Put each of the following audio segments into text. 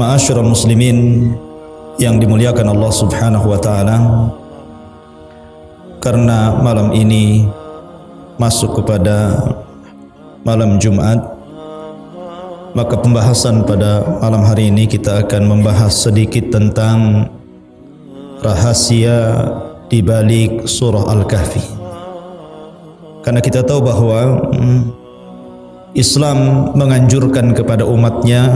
Ma'asyiral muslimin yang dimuliakan Allah Subhanahu wa taala, karena malam ini masuk kepada malam Jumat, maka pembahasan pada malam hari ini kita akan membahas sedikit tentang rahasia di balik surah Al-Kahfi. Karena kita tahu bahwa Islam menganjurkan kepada umatnya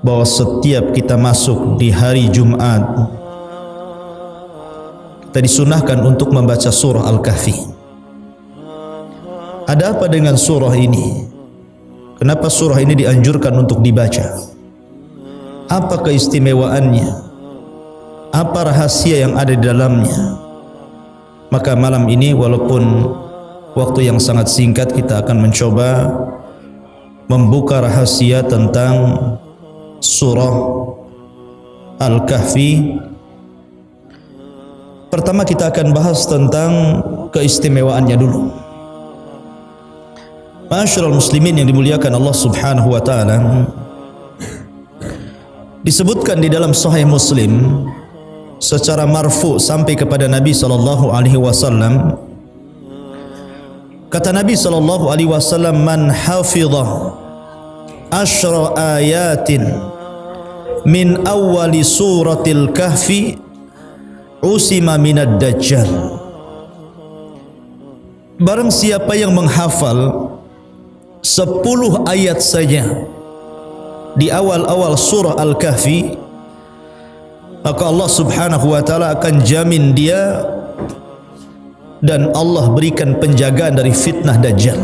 bahwa setiap kita masuk di hari Jumat, kita disunahkan untuk membaca surah Al-Kahfi. Ada apa dengan surah ini? Kenapa surah ini dianjurkan untuk dibaca? Apa keistimewaannya? Apa rahasia yang ada di dalamnya? Maka malam ini, walaupun waktu yang sangat singkat, kita akan mencoba membuka rahasia tentang surah Al-Kahfi. Pertama kita akan bahas tentang keistimewaannya dulu. Ma'asyiral muslimin yang dimuliakan Allah Subhanahu wa taala, disebutkan di dalam Sahih Muslim secara marfu sampai kepada Nabi sallallahu alaihi wasallam. Kata Nabi sallallahu alaihi wasallam, "Man hafidha asyra ayatin min awwali suratil kahfi usima minad dajjal." Barang siapa yang menghafal 10 ayat saja di awal-awal surah Al-Kahfi, maka Allah Subhanahu wa taala akan jamin dia dan Allah berikan penjagaan dari fitnah Dajjal.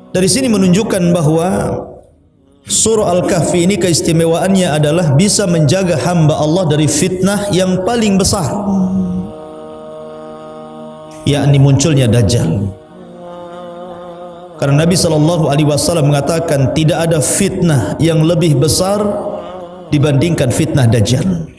Dari sini menunjukkan bahwa surah Al-Kahfi ini keistimewaannya adalah bisa menjaga hamba Allah dari fitnah yang paling besar, yakni munculnya Dajjal. Karena Nabi SAW mengatakan tidak ada fitnah yang lebih besar dibandingkan fitnah Dajjal.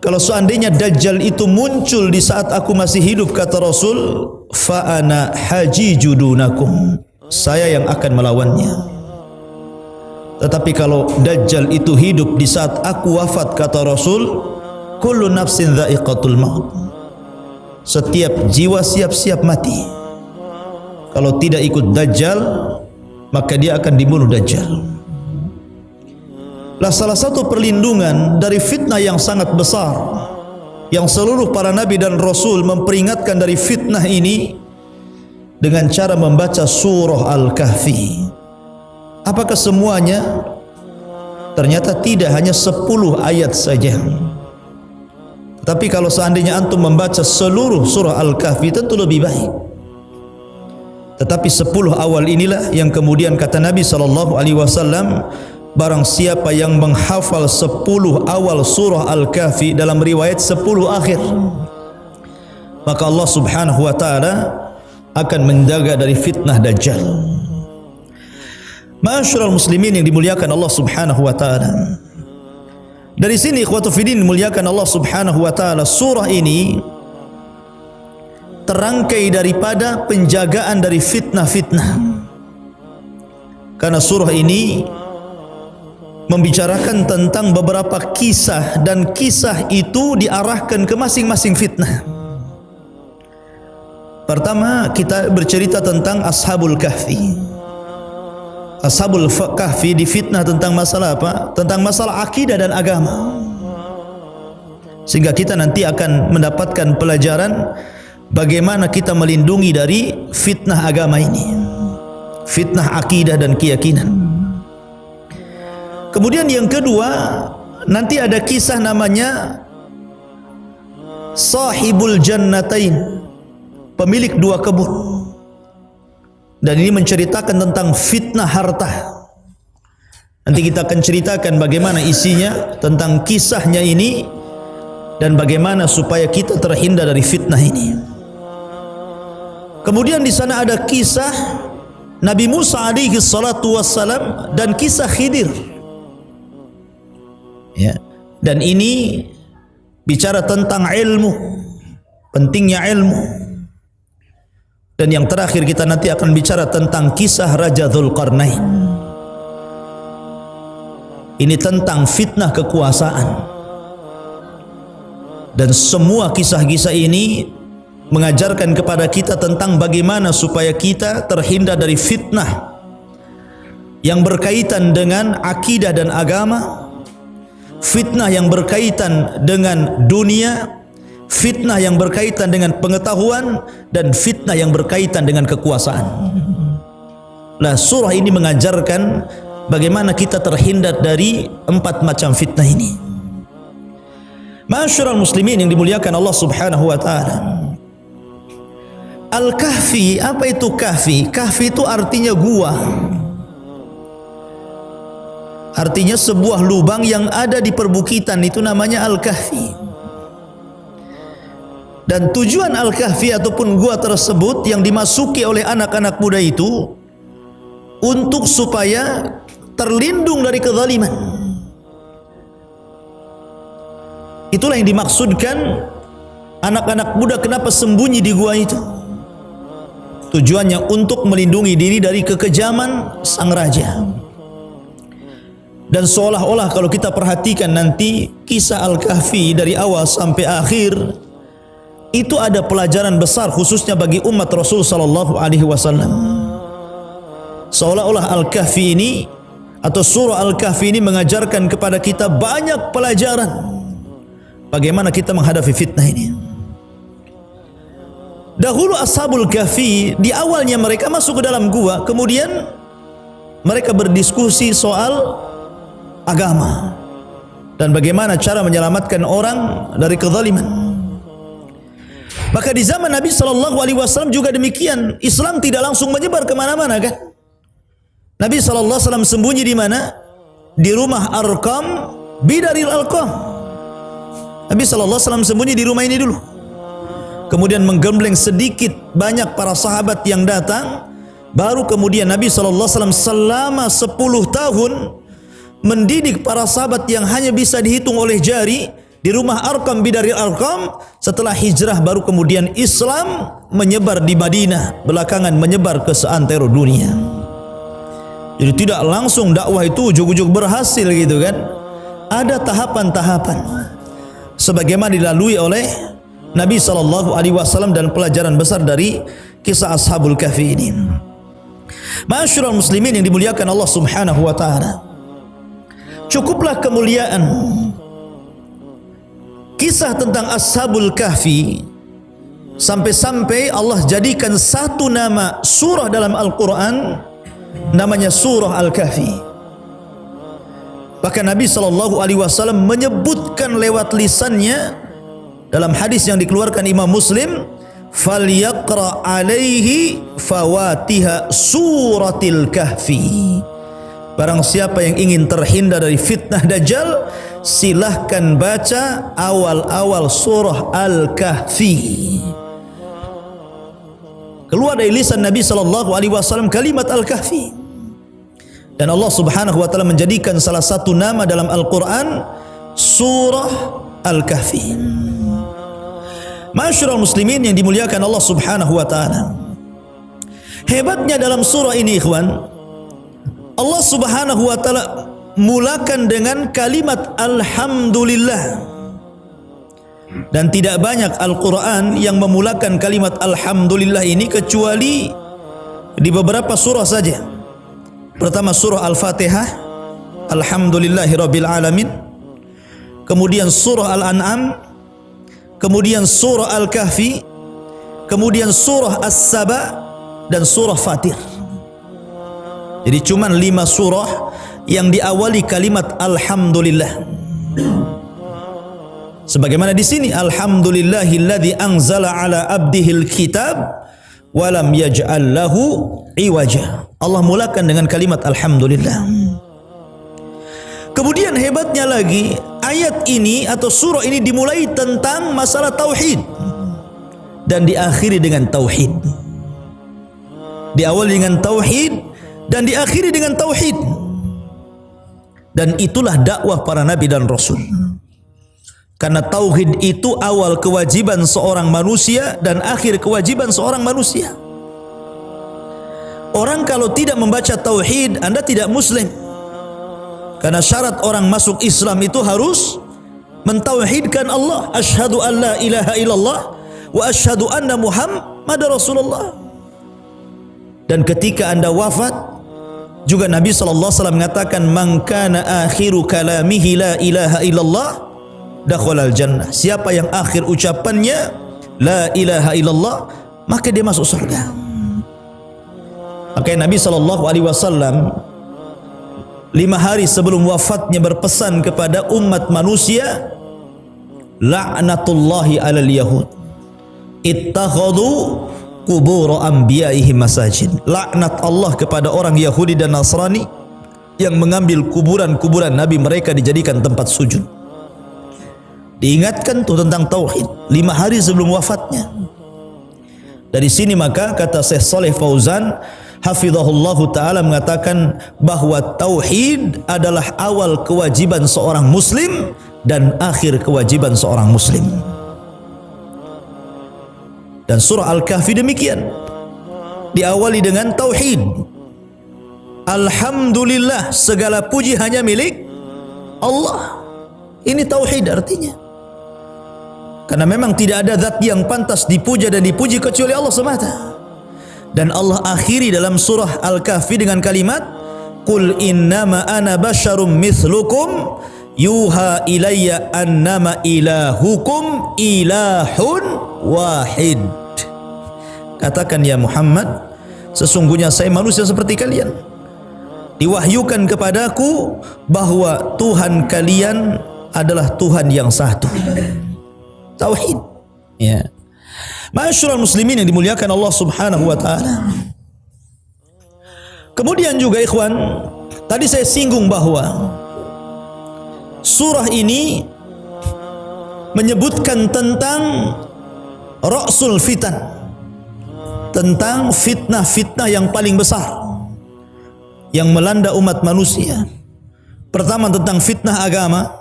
Kalau seandainya Dajjal itu muncul di saat aku masih hidup, kata Rasul, fa ana hajijudunakum, saya yang akan melawannya. Tetapi kalau Dajjal itu hidup di saat aku wafat, kata Rasul, kullu nafsin dha'iqatul maut, setiap jiwa siap-siap mati. Kalau tidak ikut Dajjal, maka dia akan dibunuh Dajjal. Lah, salah satu perlindungan dari fitnah yang sangat besar, yang seluruh para nabi dan rasul memperingatkan dari fitnah ini dengan cara membaca surah Al-Kahfi. Apakah semuanya? Ternyata tidak, hanya 10 ayat saja. Tapi kalau seandainya antum membaca seluruh surah Al-Kahfi, tentu lebih baik. Tetapi 10 awal inilah yang kemudian kata Nabi SAW, barang siapa yang menghafal 10 awal surah Al-Kahfi, dalam riwayat 10 akhir, maka Allah Subhanahu wa taala akan menjaga dari fitnah Dajjal. Ma'asyiral muslimin yang dimuliakan Allah Subhanahu wa taala, dari sini ikhwatu fiddin dimuliakan Allah Subhanahu wa taala, surah ini terangkai daripada penjagaan dari fitnah-fitnah. Karena surah ini membicarakan tentang beberapa kisah, dan kisah itu diarahkan ke masing-masing fitnah. Pertama, kita bercerita tentang Ashabul Kahfi. Ashabul Kahfi difitnah tentang masalah apa? Tentang masalah akidah dan agama. Sehingga kita nanti akan mendapatkan pelajaran bagaimana kita melindungi dari fitnah agama ini, fitnah akidah dan keyakinan. Kemudian yang kedua, nanti ada kisah namanya Sahibul Jannatain, pemilik 2 kebun. Dan ini menceritakan tentang fitnah harta. Nanti kita akan ceritakan bagaimana isinya, tentang kisahnya ini, dan bagaimana supaya kita terhindar dari fitnah ini. Kemudian di sana ada kisah Nabi Musa alaihi salatu wassalam dan kisah Khidir. Ya, dan ini bicara tentang ilmu, pentingnya ilmu. Dan yang terakhir kita nanti akan bicara tentang kisah Raja Dzulqarnain. Ini tentang fitnah kekuasaan. Dan semua kisah-kisah ini mengajarkan kepada kita tentang bagaimana supaya kita terhindar dari fitnah yang berkaitan dengan akidah dan agama, fitnah yang berkaitan dengan dunia, fitnah yang berkaitan dengan pengetahuan, dan fitnah yang berkaitan dengan kekuasaan. Nah, surah ini mengajarkan bagaimana kita terhindar dari 4 macam fitnah ini. Ma'asyiral muslimin yang dimuliakan Allah Subhanahu wa taala. Al-Kahfi, apa itu kahfi? Kahfi itu artinya gua. Artinya sebuah lubang yang ada di perbukitan, itu namanya Al-Kahfi. Dan tujuan Al-Kahfi ataupun gua tersebut yang dimasuki oleh anak-anak muda itu untuk supaya terlindung dari kezaliman. Itulah yang dimaksudkan anak-anak muda kenapa sembunyi di gua itu. Tujuannya untuk melindungi diri dari kekejaman sang raja. Dan seolah-olah kalau kita perhatikan nanti kisah Al-Kahfi dari awal sampai akhir, itu ada pelajaran besar khususnya bagi umat Rasul sallallahu alaihi wasallam. Seolah-olah Al-Kahfi ini atau surah Al-Kahfi ini mengajarkan kepada kita banyak pelajaran bagaimana kita menghadapi fitnah ini. Dahulu Ashabul Kahfi di awalnya mereka masuk ke dalam gua, kemudian mereka berdiskusi soal agama dan bagaimana cara menyelamatkan orang dari kezaliman. Maka di zaman Nabi sallallahu alaihi wasallam juga demikian. Islam tidak langsung menyebar kemana-mana kan? Nabi sallallahu alaihi wasallam sembunyi di mana? Di rumah Arqam bidaril Arqam. Nabi sallallahu alaihi wasallam sembunyi di rumah ini dulu. Kemudian menggembleng sedikit banyak para sahabat yang datang, baru kemudian Nabi sallallahu alaihi wasallam selama 10 tahun mendidik para sahabat yang hanya bisa dihitung oleh jari di rumah Arqam bidaril Arqam. Setelah hijrah baru kemudian Islam menyebar di Madinah, belakangan menyebar ke seantero dunia. Jadi tidak langsung dakwah itu ujug-ujug berhasil gitu kan. Ada tahapan-tahapan sebagaimana dilalui oleh Nabi sallallahu alaihi wasallam dan pelajaran besar dari kisah Ashabul Kahfi ini. Ma'asyiral muslimin yang dimuliakan Allah Subhanahu wa taala. Cukuplah kemuliaan kisah tentang Ashabul Kahfi sampai-sampai Allah jadikan satu nama surah dalam Al-Quran namanya surah Al-Kahfi. Bahkan Nabi SAW menyebutkan lewat lisannya dalam hadis yang dikeluarkan Imam Muslim, falyaqra alaihi fawatiha suratil kahfi. Barang siapa yang ingin terhindar dari fitnah Dajjal, silahkan baca awal-awal surah Al-Kahfi. Keluar dari lisan Nabi SAW kalimat Al-Kahfi. Dan Allah Subhanahu wa taala menjadikan salah satu nama dalam Al-Quran surah Al-Kahfi. Ma'asyiral muslimin yang dimuliakan Allah Subhanahu wa taala. Hebatnya dalam surah ini ikhwan, Allah Subhanahu wa taala mulakan dengan kalimat alhamdulillah. Dan tidak banyak Al-Quran yang memulakan kalimat alhamdulillah ini kecuali di beberapa surah saja. Pertama surah Al-Fatihah, alhamdulillahirabbil alamin. Kemudian surah Al-An'am, kemudian surah Al-Kahfi, kemudian surah As-Saba, dan surah Fatir. Jadi cuma 5 surah yang diawali kalimat alhamdulillah. Sebagaimana di sini, alhamdulillahilladzi anzala ala abdihil kitab wa lam yaj'al lahu iwaja. Allah mulakan dengan kalimat alhamdulillah. Kemudian hebatnya lagi, ayat ini atau surah ini dimulai tentang masalah tauhid dan diakhiri dengan tauhid. Diawali dengan tauhid dan diakhiri dengan tauhid. Dan itulah dakwah para nabi dan rasul. Karena tauhid itu awal kewajiban seorang manusia dan akhir kewajiban seorang manusia. Orang kalau tidak membaca tauhid, Anda tidak muslim. Karena syarat orang masuk Islam itu harus mentauhidkan Allah. Asyhadu an la ilaha illallah wa asyhadu anna Muhammadar Rasulullah. Dan ketika Anda wafat, juga Nabi SAW mengatakan, man kana akhiru kalamihi la ilaha illallah dakhalal jannah. Siapa yang akhir ucapannya la ilaha illallah, maka dia masuk surga. Makanya Nabi SAW 5 hari sebelum wafatnya berpesan kepada umat manusia, la'natullahi alal yahud ittakhadhu qubur anbiya'ihim masajid. Laknat Allah kepada orang Yahudi dan Nasrani yang mengambil kuburan-kuburan nabi mereka dijadikan tempat sujud. Diingatkan tuh tentang tauhid 5 hari sebelum wafatnya. Dari sini maka kata Syekh Saleh Fauzan hafizahullahu ta'ala mengatakan bahwa tauhid adalah awal kewajiban seorang muslim dan akhir kewajiban seorang muslim. Dan surah Al-Kahfi demikian, diawali dengan tauhid. Alhamdulillah, segala puji hanya milik Allah. Ini tauhid artinya. Karena memang tidak ada zat yang pantas dipuja dan dipuji kecuali Allah semata. Dan Allah akhiri dalam surah Al-Kahfi dengan kalimat, Qul innama ana basyarum mithlukum yuha ilayya annama ilahukum ilahun wahid. Katakan ya Muhammad, sesungguhnya saya manusia seperti kalian. Diwahyukan kepadaku bahwa Tuhan kalian adalah Tuhan yang satu. Tauhid. Ya. Ma'asyiral muslimin yang dimuliakan Allah Subhanahu wa taala. Kemudian juga ikhwan, tadi saya singgung bahwa surah ini menyebutkan tentang ra'sul fitan, tentang fitnah-fitnah yang paling besar yang melanda umat manusia. Pertama tentang fitnah agama,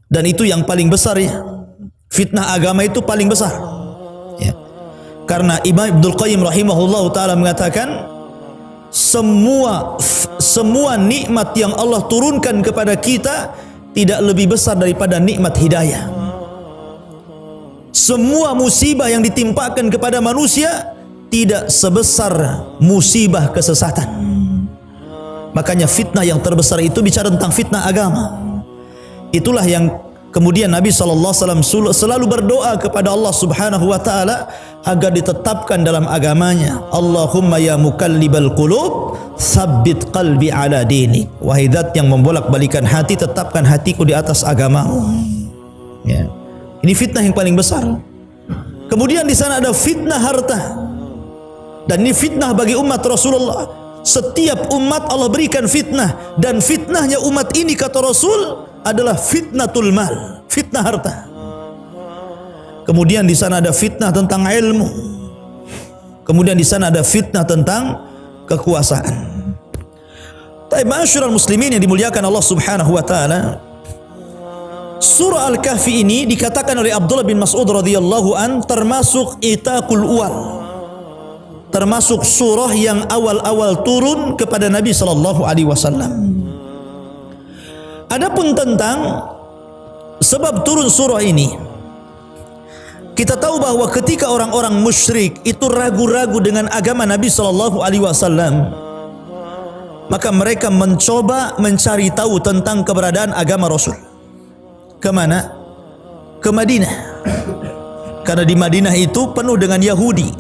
dan itu yang paling besar ya. Fitnah agama itu paling besar ya. Karena Imam Ibnul Qayyim rahimahullah ta'ala mengatakan, semua nikmat yang Allah turunkan kepada kita tidak lebih besar daripada nikmat hidayah. Semua musibah yang ditimpakan kepada manusia tidak sebesar musibah kesesatan. Makanya fitnah yang terbesar itu bicara tentang fitnah agama. Itulah yang kemudian Nabi SAW selalu berdoa kepada Allah Subhanahu wa ta'ala agar ditetapkan dalam agamanya. Allahumma ya mukallibal qulub tsabbit qalbi ala dinik. Wahai zat yang membolak-balikan hati, tetapkan hatiku di atas agamamu. Ya. Ini fitnah yang paling besar. Kemudian di sana ada fitnah harta. Dan ini fitnah bagi umat Rasulullah. Setiap umat Allah berikan fitnah, dan fitnahnya umat ini kata Rasul adalah fitnatul mal, fitnah harta. Kemudian di sana ada fitnah tentang ilmu. Kemudian di sana ada fitnah tentang kekuasaan. Tapi ma'asyiral muslimin yang dimuliakan Allah Subhanahu wa taala, surah Al-Kahfi ini dikatakan oleh Abdullah bin Mas'ud radhiyallahu an termasuk itaqul uwal, termasuk surah yang awal-awal turun kepada Nabi sallallahu alaihi wasallam. Adapun tentang sebab turun surah ini, kita tahu bahwa ketika orang-orang musyrik itu ragu-ragu dengan agama Nabi sallallahu alaihi wasallam, maka mereka mencoba mencari tahu tentang keberadaan agama Rasul. Kemana? Ke Madinah. Karena di Madinah itu penuh dengan Yahudi,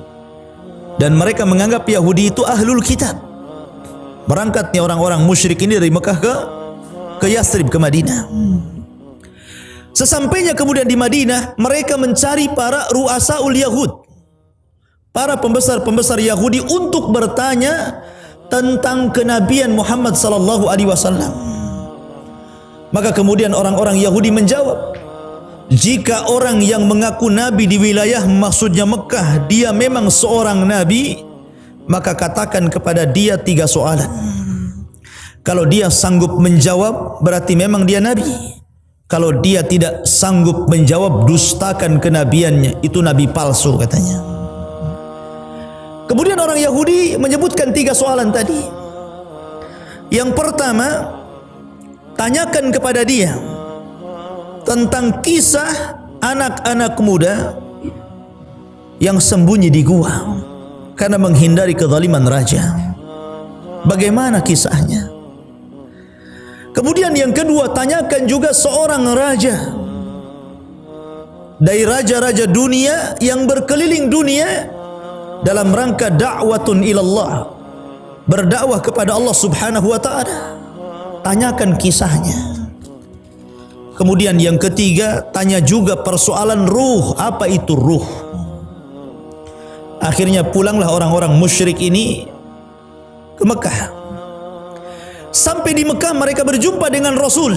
dan mereka menganggap Yahudi itu ahlul kitab. Berangkatnya orang-orang musyrik ini dari Mekah ke Yathrib, ke Madinah. Sesampainya kemudian di Madinah, mereka mencari para ru'asaul Yahud, para pembesar-pembesar Yahudi, untuk bertanya tentang kenabian Muhammad sallallahu alaihi wasallam. Maka kemudian orang-orang Yahudi menjawab, jika orang yang mengaku nabi di wilayah maksudnya Mekah, dia memang seorang nabi, maka katakan kepada dia 3 soalan. Kalau dia sanggup menjawab, berarti memang dia nabi. Kalau dia tidak sanggup menjawab, dustakan kenabiannya, itu nabi palsu katanya. Kemudian orang Yahudi menyebutkan 3 soalan tadi. Yang pertama, tanyakan kepada dia tentang kisah anak-anak muda yang sembunyi di gua karena menghindari kezaliman raja. Bagaimana kisahnya? Kemudian yang kedua, tanyakan juga seorang raja dari raja-raja dunia yang berkeliling dunia dalam rangka da'watun ilallah, berdakwah kepada Allah Subhanahu wa ta'ala. Tanyakan kisahnya. Kemudian yang ketiga, tanya juga persoalan ruh. Apa itu ruh? Akhirnya pulanglah orang-orang musyrik ini ke Mekah. Sampai di Mekah mereka berjumpa dengan Rasul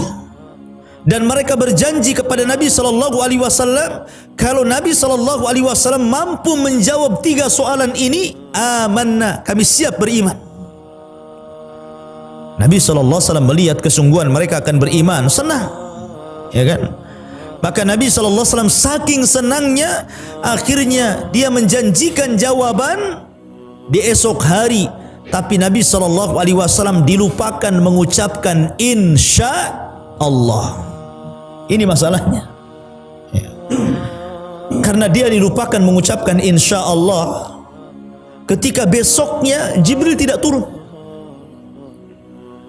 dan mereka berjanji kepada Nabi SAW, kalau Nabi SAW mampu menjawab 3 soalan ini, amanna, kami siap beriman. Nabi SAW melihat kesungguhan mereka akan beriman, senang, ya kan? Maka Nabi SAW saking senangnya, akhirnya dia menjanjikan jawaban di esok hari. Tapi Nabi SAW dilupakan mengucapkan insya Allah. Ini masalahnya, ya. Karena dia dilupakan mengucapkan insya Allah, ketika besoknya Jibril tidak turun.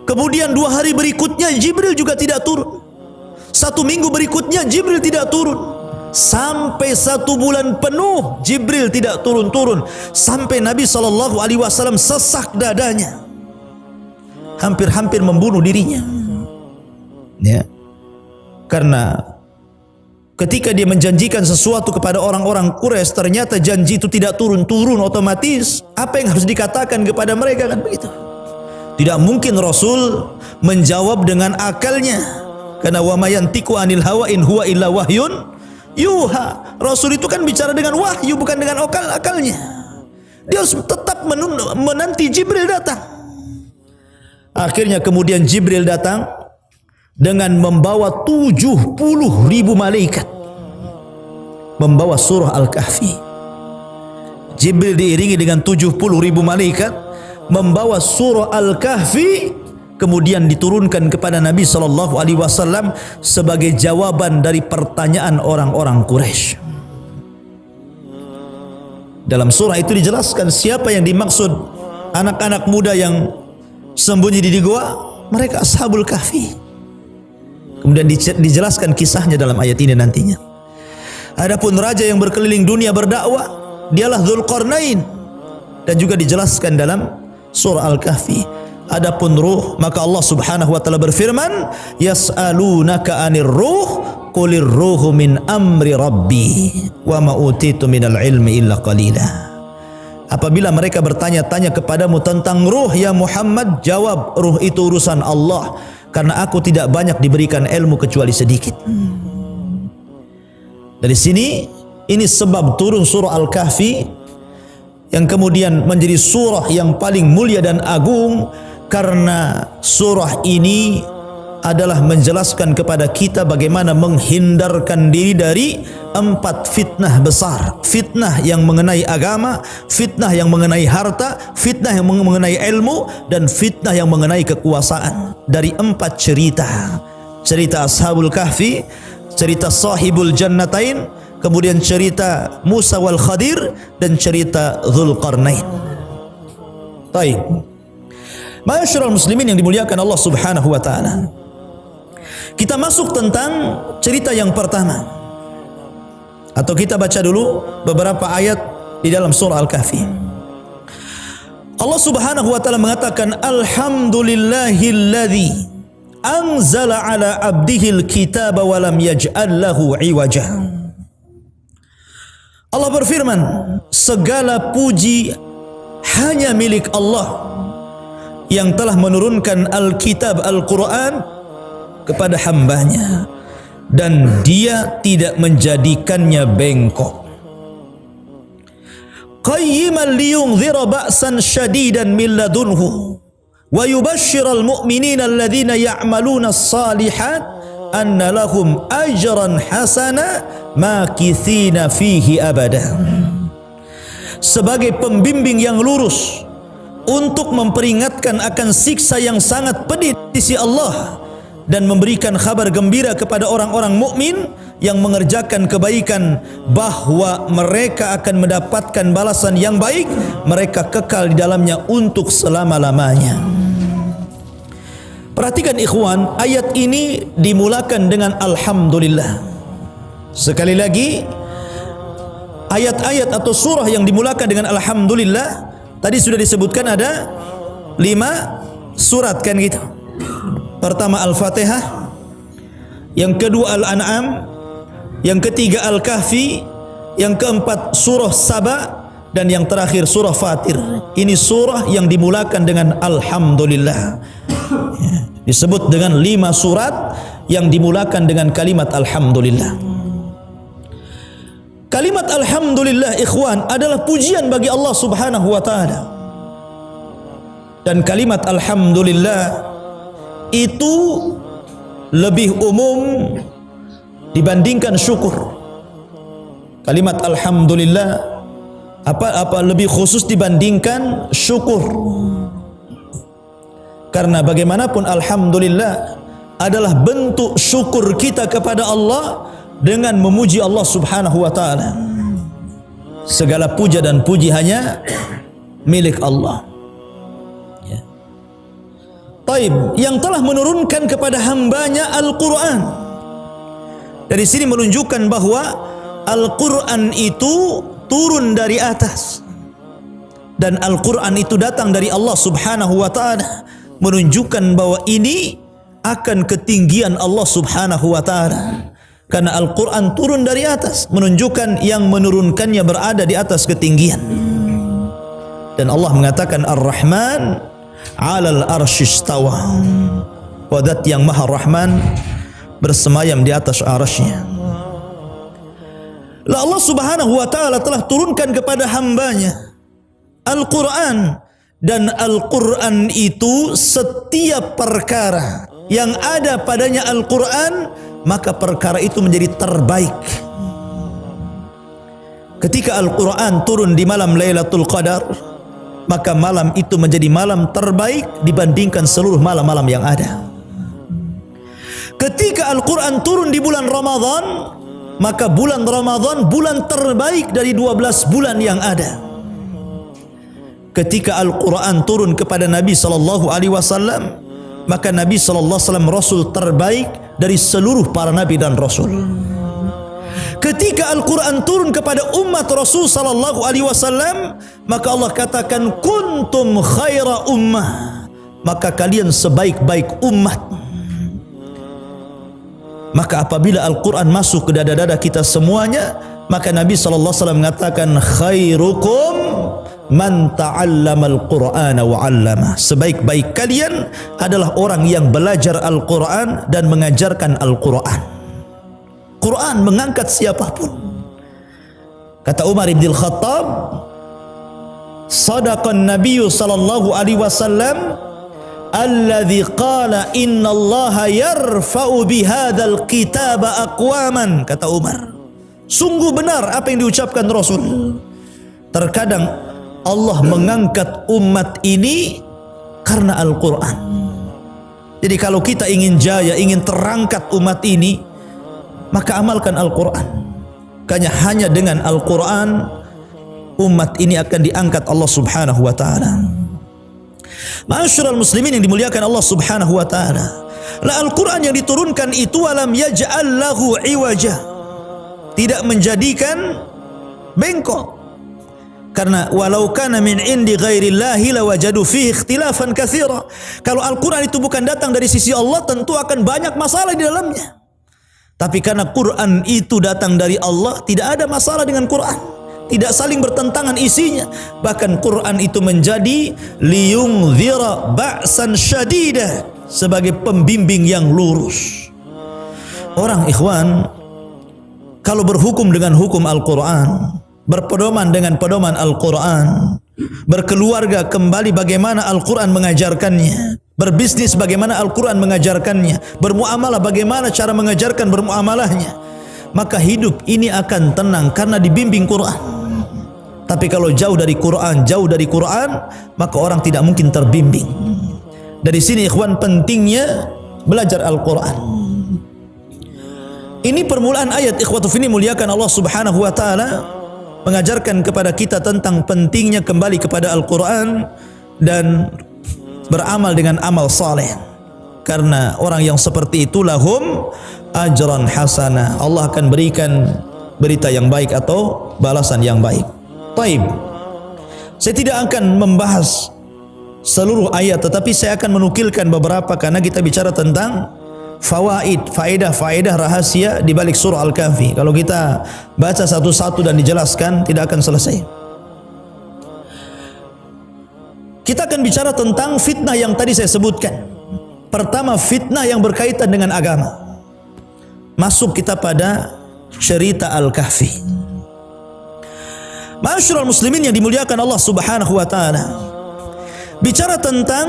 Kemudian 2 hari berikutnya Jibril juga tidak turun. 1 minggu berikutnya Jibril tidak turun. Sampai 1 bulan penuh Jibril tidak turun-turun, sampai Nabi SAW sesak dadanya, hampir-hampir membunuh dirinya, ya. Karena ketika dia menjanjikan sesuatu kepada orang-orang Quraisy, ternyata janji itu tidak turun-turun otomatis. Apa yang harus dikatakan kepada mereka, kan begitu? Tidak mungkin Rasul menjawab dengan akalnya, karena wa ma yantiqu anil hawa in huwa illa wahyun yuha. Rasul itu kan bicara dengan wahyu, bukan dengan akalnya. Dia harus tetap menanti Jibril datang. Akhirnya kemudian Jibril datang dengan membawa 70.000 malaikat, membawa surah Al-Kahfi. Jibril diiringi dengan 70.000 malaikat membawa surah Al-Kahfi, kemudian diturunkan kepada Nabi SAW sebagai jawaban dari pertanyaan orang-orang Quraisy. Dalam surah itu dijelaskan siapa yang dimaksud anak-anak muda yang sembunyi di gua. Mereka Ashabul Kahfi. Kemudian dijelaskan kisahnya dalam ayat ini nantinya. Adapun raja yang berkeliling dunia berdakwah, dialah Dzulqarnain, dan juga dijelaskan dalam surah Al-Kahfi. Adapun ruh, maka Allah Subhanahu wa taala berfirman, yas'alunaka 'anir ruh qulir ruhu min amri rabbi wa ma utitu minal ilmi illa qalila. Apabila mereka bertanya-tanya kepadamu tentang ruh, ya Muhammad, jawab, ruh itu urusan Allah, karena aku tidak banyak diberikan ilmu kecuali sedikit. Dari sini, ini sebab turun surah Al-Kahfi, yang kemudian menjadi surah yang paling mulia dan agung, karena surah ini adalah menjelaskan kepada kita bagaimana menghindarkan diri dari 4 fitnah besar. Fitnah yang mengenai agama, fitnah yang mengenai harta, fitnah yang mengenai ilmu, dan fitnah yang mengenai kekuasaan. Dari 4 cerita. Cerita Ashabul Kahfi, cerita Sahibul Jannatain, kemudian cerita Musa wal Khadir, dan cerita Dzulqarnain. Baik. Ma'asyiral muslimin yang dimuliakan Allah Subhanahu wa taala. Kita masuk tentang cerita yang pertama. Atau kita baca dulu beberapa ayat di dalam surah Al-Kahfi. Allah Subhanahu wa taala mengatakan, alhamdulillahilladzi anzala ala abdihil kitaba wa lam yaj'al lahu iwaja. Allah berfirman, segala puji hanya milik Allah yang telah menurunkan Alkitab Al-Quran kepada hambanya, dan dia tidak menjadikannya bengkok. Qayyiman liyunzira ba'san syadidan min ladunhu wa yubashshiral mu'minina alladhina ya'maluna as-salihat anna lahum ajran hasana makithina fihi abada. Sebagai pembimbing yang lurus untuk memperingatkan akan siksa yang sangat pedih di sisi Allah, dan memberikan kabar gembira kepada orang-orang mukmin yang mengerjakan kebaikan bahwa mereka akan mendapatkan balasan yang baik, mereka kekal di dalamnya untuk selama-lamanya. Perhatikan ikhwan, ayat ini dimulakan dengan alhamdulillah. Sekali lagi, ayat-ayat atau surah yang dimulakan dengan alhamdulillah tadi sudah disebutkan ada 5 surat kan gitu. Pertama Al-Fatihah, yang kedua Al-An'am, yang ketiga Al-Kahfi, yang keempat surah Saba, dan yang terakhir surah Fatir. Ini surah yang dimulakan dengan alhamdulillah. Disebut dengan 5 surat yang dimulakan dengan kalimat alhamdulillah. Kalimat alhamdulillah ikhwan adalah pujian bagi Allah Subhanahu wa taala. Dan kalimat alhamdulillah itu lebih umum dibandingkan syukur. Kalimat alhamdulillah apa lebih khusus dibandingkan syukur. Karena bagaimanapun alhamdulillah adalah bentuk syukur kita kepada Allah dengan memuji Allah Subhanahu wa taala. Segala puja dan puji hanya milik Allah. Taib, yang telah menurunkan kepada hambanya Al-Quran. Dari sini menunjukkan bahwa Al-Quran itu turun dari atas, dan Al-Quran itu datang dari Allah Subhanahu wa ta'ala, menunjukkan bahwa ini akan ketinggian Allah Subhanahu wa ta'ala. Karena Al-Quran turun dari atas, menunjukkan yang menurunkannya berada di atas ketinggian. Dan Allah mengatakan Ar-Rahman 'alal arsy istawa. Wadat yang Maha Rahman bersemayam di atas arasy-Nya. Allah Subhanahu wa taala telah turunkan kepada hambanya Al-Quran, dan Al-Quran itu setiap perkara yang ada padanya Al-Quran, maka perkara itu menjadi terbaik. Ketika Al-Quran turun di malam Lailatul Qadar, maka malam itu menjadi malam terbaik dibandingkan seluruh malam-malam yang ada. Ketika Al-Quran turun di bulan Ramadan, maka bulan Ramadan bulan terbaik dari 12 bulan yang ada. Ketika Al-Quran turun kepada Nabi SAW, maka Nabi SAW Rasul terbaik dari seluruh para Nabi dan Rasul. Ketika Al-Quran turun kepada umat Rasul SAW, maka Allah katakan kuntum khaira ummah, maka kalian sebaik-baik umat. Maka apabila Al-Quran masuk ke dada-dada kita semuanya, maka Nabi SAW mengatakan khairukum man ta'allama al-Qur'ana wa 'allama. Sebaik-baik kalian adalah orang yang belajar Al-Quran dan mengajarkan Al-Quran. Quran mengangkat siapapun. Kata Umar bin Khattab, sadaqan Nabi sallallahu alaihi wasallam alladhi qala innallaha yarfa'u bihadzal kitaba aqwaman. Kata Umar, sungguh benar apa yang diucapkan Rasul. Terkadang Allah mengangkat umat ini karena Al-Quran. Jadi kalau kita ingin jaya, ingin terangkat umat ini, maka amalkan Al-Quran. Karena hanya dengan Al-Quran umat ini akan diangkat Allah Subhanahu wa ta'ala. Ma'asyiral muslimin yang dimuliakan Allah Subhanahu wa ta'ala, Al-Quran yang diturunkan itu alam yaj'al lahu iwaja, tidak menjadikan bengkok. Karena walau kana min indi ghairillahi lawajadu fihi ikhtilafan katsira. Kalau Al-Quran itu bukan datang dari sisi Allah, tentu akan banyak masalah di dalamnya. Tapi karena Quran itu datang dari Allah, tidak ada masalah dengan Quran, tidak saling bertentangan isinya. Bahkan Quran itu menjadi liyungdhira ba'san syadida, sebagai pembimbing yang lurus. Orang ikhwan kalau berhukum dengan hukum Al-Quran, berpedoman dengan pedoman Al-Quran, berkeluarga kembali bagaimana Al-Quran mengajarkannya, berbisnis bagaimana Al-Quran mengajarkannya, bermuamalah bagaimana cara mengajarkan bermuamalahnya, maka hidup ini akan tenang karena dibimbing Quran. Tapi kalau jauh dari Quran, maka orang tidak mungkin terbimbing. Dari sini ikhwan pentingnya belajar Al-Quran. Ini permulaan ayat, ikhwatu fini, muliakan Allah subhanahu wa ta'ala, mengajarkan kepada kita tentang pentingnya kembali kepada Al-Quran dan beramal dengan amal saleh. Karena orang yang seperti itu lahum ajran hasana, Allah akan berikan berita yang baik atau balasan yang baik. Taib, saya tidak akan membahas seluruh ayat, tetapi saya akan menukilkan beberapa karena kita bicara tentang fawaid, faedah rahasia di balik surah Al-Kahfi. Kalau kita baca satu-satu dan dijelaskan tidak akan selesai. Kita akan bicara tentang fitnah yang tadi saya sebutkan. Pertama, fitnah yang berkaitan dengan agama. Masuk kita pada cerita Al-Kahfi. Ma'asyiral muslimin yang dimuliakan Allah subhanahu wa ta'ala, bicara tentang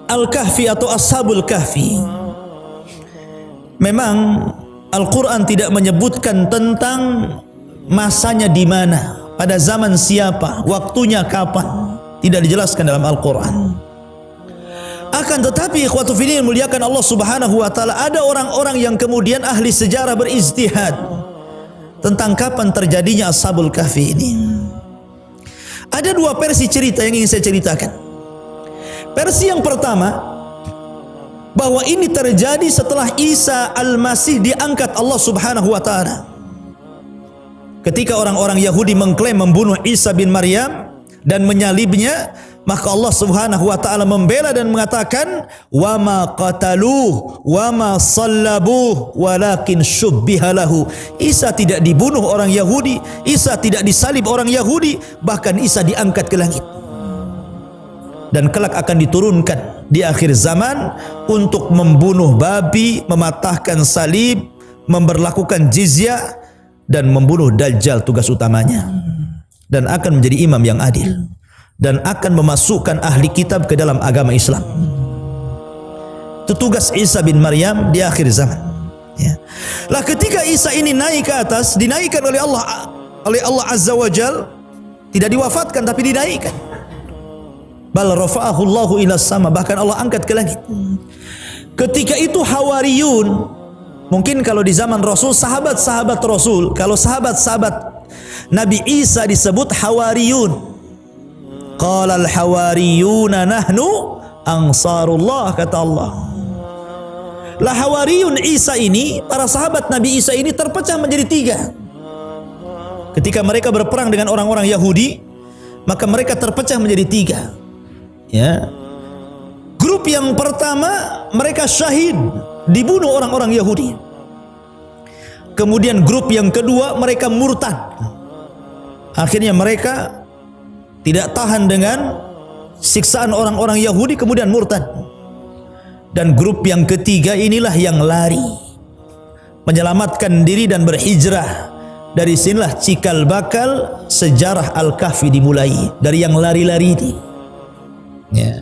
Al-Kahfi atau Ashabul Kahfi. Memang Al-Quran tidak menyebutkan tentang masanya di mana, pada zaman siapa, waktunya kapan, tidak dijelaskan dalam Al-Quran. Akan tetapi ikhwatu fillah muliakan Allah subhanahu wa ta'ala, ada orang-orang yang kemudian ahli sejarah berijtihad tentang kapan terjadinya Ashabul Kahfi ini. Ada dua versi cerita yang ingin saya ceritakan. Versi yang pertama, bahwa ini terjadi setelah Isa Al-Masih diangkat Allah subhanahu wa ta'ala. Ketika orang-orang Yahudi mengklaim membunuh Isa bin Maryam dan menyalibnya, maka Allah subhanahu wa ta'ala membela dan mengatakan, wa ma qataluh wa ma sallabuh walakin syubbiha lahu. Isa tidak dibunuh orang Yahudi, Isa tidak disalib orang Yahudi, bahkan Isa diangkat ke langit dan kelak akan diturunkan di akhir zaman untuk membunuh babi, mematahkan salib, memberlakukan jizyah dan membunuh Dajjal, tugas utamanya, dan akan menjadi imam yang adil dan akan memasukkan ahli kitab ke dalam agama Islam. Itu tugas Isa bin Maryam di akhir zaman. Ya. Lah ketika Isa ini naik ke atas, dinaikkan oleh Allah Azza wa Jal, tidak diwafatkan tapi dinaikkan. Bal rafa'ahu Allahu ila sama, bahkan Allah angkat ke langit. Ketika itu Hawariyun, mungkin kalau di zaman Rasul, sahabat-sahabat Rasul, kalau sahabat-sahabat Nabi Isa disebut Hawariyun. Qala al-hawariyuna nahnu ansarullah, kata Allah. Lah Hawariyun Isa ini, para sahabat Nabi Isa ini terpecah menjadi tiga. Ketika mereka berperang dengan orang-orang Yahudi, maka mereka terpecah menjadi tiga. Ya. Grup yang pertama mereka syahid, dibunuh orang-orang Yahudi. Kemudian grup yang kedua mereka murtad. Akhirnya mereka tidak tahan dengan siksaan orang-orang Yahudi, kemudian murtad. Dan grup yang ketiga inilah yang lari, menyelamatkan diri dan berhijrah. Dari sinilah cikal bakal sejarah Al-Kahfi dimulai, dari yang lari-lari ini. Ya.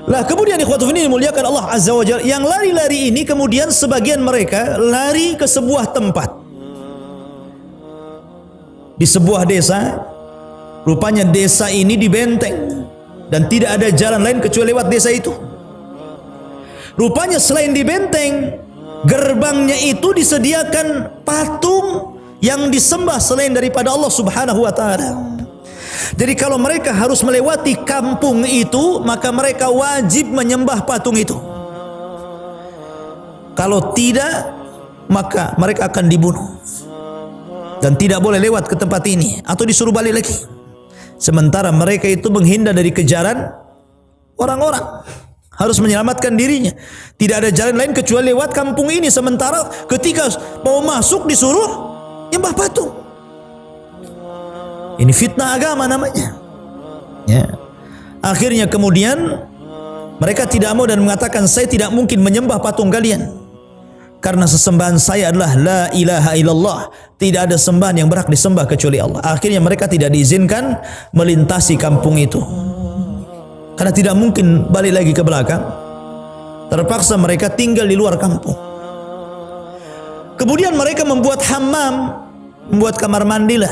Lah kemudian ikhwatu fillah dimuliakan Allah Azza wa Jalla, yang lari-lari ini kemudian sebagian mereka lari ke sebuah tempat di sebuah desa. Rupanya desa ini dibenteng dan tidak ada jalan lain kecuali lewat desa itu. Rupanya selain dibenteng, gerbangnya itu disediakan patung yang disembah selain daripada Allah subhanahu wa ta'ala. Jadi kalau mereka harus melewati kampung itu, maka mereka wajib menyembah patung itu. Kalau tidak, maka mereka akan dibunuh dan tidak boleh lewat ke tempat ini atau disuruh balik lagi. Sementara mereka itu menghindar dari kejaran orang-orang, harus menyelamatkan dirinya. Tidak ada jalan lain kecuali lewat kampung ini. Sementara ketika mau masuk disuruh nyembah patung. Ini fitnah agama namanya. Ya. Akhirnya kemudian mereka tidak mau dan mengatakan, saya tidak mungkin menyembah patung kalian, karena sesembahan saya adalah la ilaha illallah. Tidak ada sembahan yang berhak disembah kecuali Allah. Akhirnya mereka tidak diizinkan melintasi kampung itu, karena tidak mungkin balik lagi ke belakang. Terpaksa mereka tinggal di luar kampung. Kemudian mereka membuat hammam, membuat kamar mandi lah,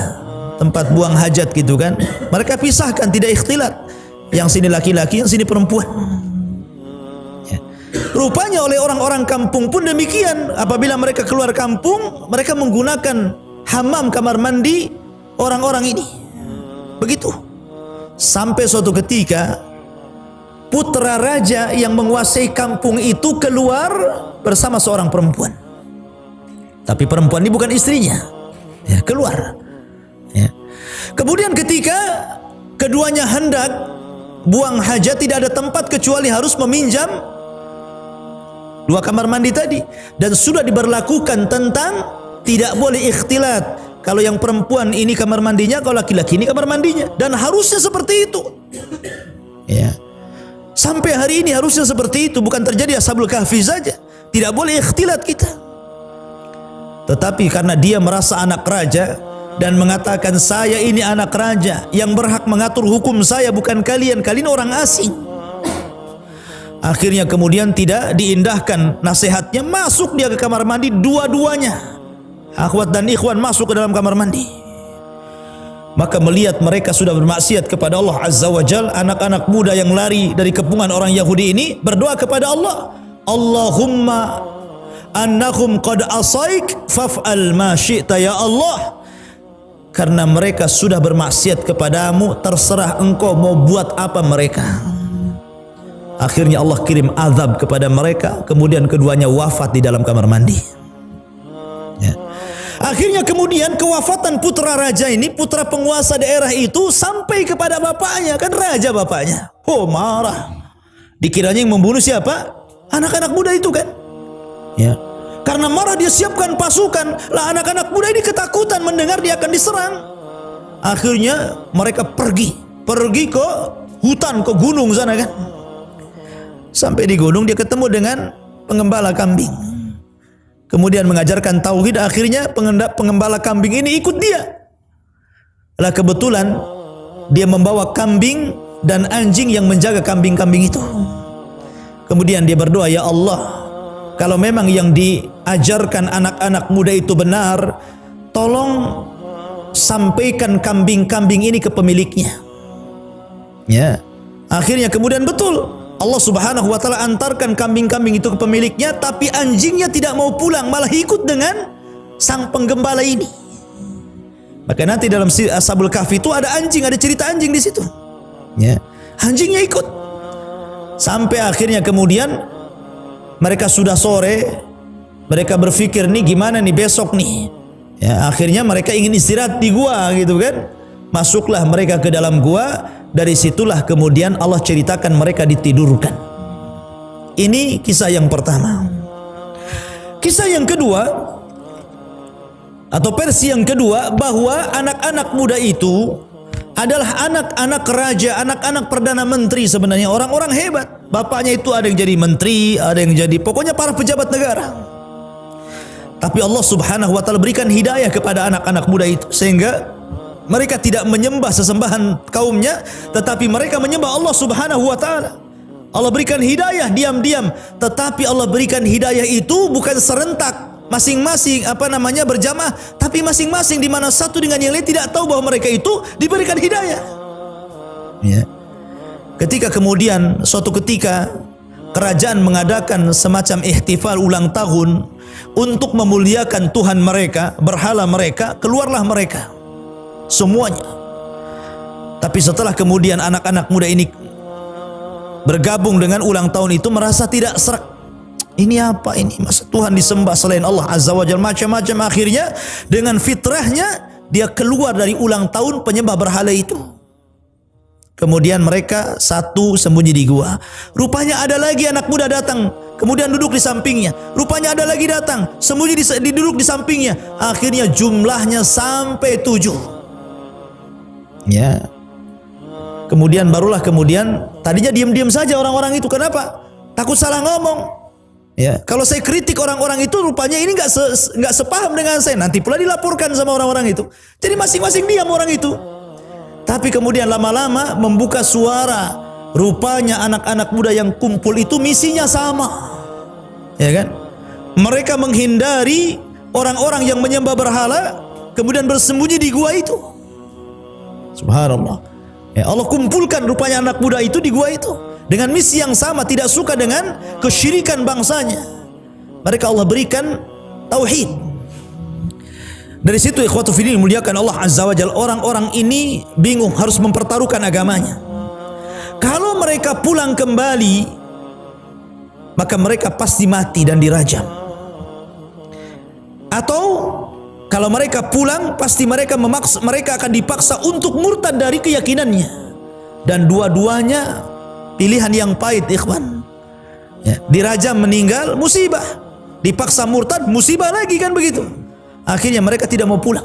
tempat buang hajat gitu kan. Mereka pisahkan, tidak ikhtilat. Yang sini laki-laki, yang sini perempuan. Ya. Rupanya oleh orang-orang kampung pun demikian. Apabila mereka keluar kampung, mereka menggunakan hammam, kamar mandi orang-orang ini. Begitu. Sampai suatu ketika putra raja yang menguasai kampung itu keluar bersama seorang perempuan. Tapi perempuan ini bukan istrinya. Ya, keluar. Ya. Kemudian ketika keduanya hendak buang hajat, tidak ada tempat kecuali harus meminjam dua kamar mandi tadi, dan sudah diberlakukan tentang tidak boleh ikhtilat. Kalau yang perempuan ini kamar mandinya, kalau laki-laki ini kamar mandinya, dan harusnya seperti itu. Ya. Sampai hari ini harusnya seperti itu, bukan terjadi Ashabul Kahfi saja. Tidak boleh ikhtilat kita. Tetapi karena dia merasa anak raja dan mengatakan saya ini anak raja, yang berhak mengatur hukum saya bukan kalian, kalian orang asing. Akhirnya kemudian tidak diindahkan nasihatnya, masuk dia ke kamar mandi, dua-duanya, akhwat dan ikhwan, masuk ke dalam kamar mandi. Maka melihat mereka sudah bermaksiat kepada Allah Azza wa Jal, anak-anak muda yang lari dari kepungan orang Yahudi ini berdoa kepada Allah, Allahumma annahum qad asaik faf'al ma syi'ta ya Allah. Karena mereka sudah bermaksiat kepadamu, terserah engkau mau buat apa mereka. Akhirnya Allah kirim azab kepada mereka, kemudian keduanya wafat di dalam kamar mandi. Ya. Akhirnya kemudian kewafatan putra raja ini, putra penguasa daerah itu, sampai kepada bapaknya, kan raja bapaknya. Oh, marah. Dikiranya yang membunuh siapa? Anak-anak muda itu kan. Ya. Karena marah dia siapkan pasukan. Lah anak-anak muda ini ketakutan mendengar dia akan diserang. Akhirnya mereka pergi ke hutan, ke gunung sana kan. Sampai di gunung dia ketemu dengan pengembala kambing. Kemudian mengajarkan tauhid, akhirnya pengembala kambing ini ikut dia. Lah kebetulan dia membawa kambing dan anjing yang menjaga kambing-kambing itu. Kemudian dia berdoa, ya Allah, kalau memang yang diajarkan anak-anak muda itu benar, tolong sampaikan kambing-kambing ini ke pemiliknya. Ya. Akhirnya kemudian betul, Allah Subhanahu wa taala antarkan kambing-kambing itu ke pemiliknya, tapi anjingnya tidak mau pulang, malah ikut dengan sang penggembala ini. Maka nanti dalam Ashabul Kahfi itu ada anjing, ada cerita anjing di situ. Ya. Anjingnya ikut. Sampai akhirnya kemudian mereka sudah sore, mereka berpikir nih gimana nih besok nih. Ya, akhirnya mereka ingin istirahat di gua gitu kan. Masuklah mereka ke dalam gua. Dari situlah kemudian Allah ceritakan mereka ditidurkan. Ini kisah yang pertama. Kisah yang kedua, atau versi yang kedua, bahwa anak-anak muda itu adalah anak-anak raja, anak-anak perdana menteri, sebenarnya orang-orang hebat. Bapaknya itu ada yang jadi menteri, ada yang jadi pokoknya para pejabat negara. Tapi Allah Subhanahu wa taala berikan hidayah kepada anak-anak muda itu, sehingga mereka tidak menyembah sesembahan kaumnya, tetapi mereka menyembah Allah Subhanahu wa taala. Allah berikan hidayah diam-diam, tetapi Allah berikan hidayah itu bukan serentak, masing-masing berjamaah, tapi masing-masing, di mana satu dengan yang lain tidak tahu bahwa mereka itu diberikan hidayah. Ya. Ketika kemudian suatu ketika kerajaan mengadakan semacam ihtifal ulang tahun untuk memuliakan Tuhan mereka, berhala mereka, keluarlah mereka semuanya. Tapi setelah kemudian anak-anak muda ini bergabung dengan ulang tahun itu, merasa tidak serak. Ini apa ini? Masa Tuhan disembah selain Allah Azza wa Jalla, macam-macam. Akhirnya dengan fitrahnya dia keluar dari ulang tahun penyembah berhala itu. Kemudian mereka satu sembunyi di gua. Rupanya ada lagi anak muda datang, kemudian duduk di sampingnya. Rupanya ada lagi datang, sembunyi duduk di sampingnya. Akhirnya jumlahnya sampai 7. Ya. Kemudian barulah tadinya diam-diam saja orang-orang itu. Kenapa? Takut salah ngomong. Ya, kalau saya kritik orang-orang itu, rupanya ini nggak sepaham dengan saya. Nanti pula dilaporkan sama orang-orang itu. Jadi masing-masing diam orang itu. Tapi kemudian lama-lama membuka suara. Rupanya anak-anak muda yang kumpul itu misinya sama. Ya kan? Mereka menghindari orang-orang yang menyembah berhala, kemudian bersembunyi di gua itu. Subhanallah. Ya, Allah kumpulkan rupanya anak muda itu di gua itu. dengan misi yang sama, tidak suka dengan kesyirikan bangsanya. Mereka Allah berikan tauhid. Dari situ ikhwatu fiddin muliakan Allah Azza wa Jalla, orang-orang ini bingung harus mempertaruhkan agamanya. Kalau mereka pulang kembali, maka mereka pasti mati dan dirajam. Atau kalau mereka pulang, pasti mereka akan dipaksa untuk murtad dari keyakinannya. Dan dua-duanya pilihan yang pahit, ikhwan. Ya, dirajam meninggal, musibah. Dipaksa murtad, musibah lagi, kan begitu. Akhirnya mereka tidak mau pulang.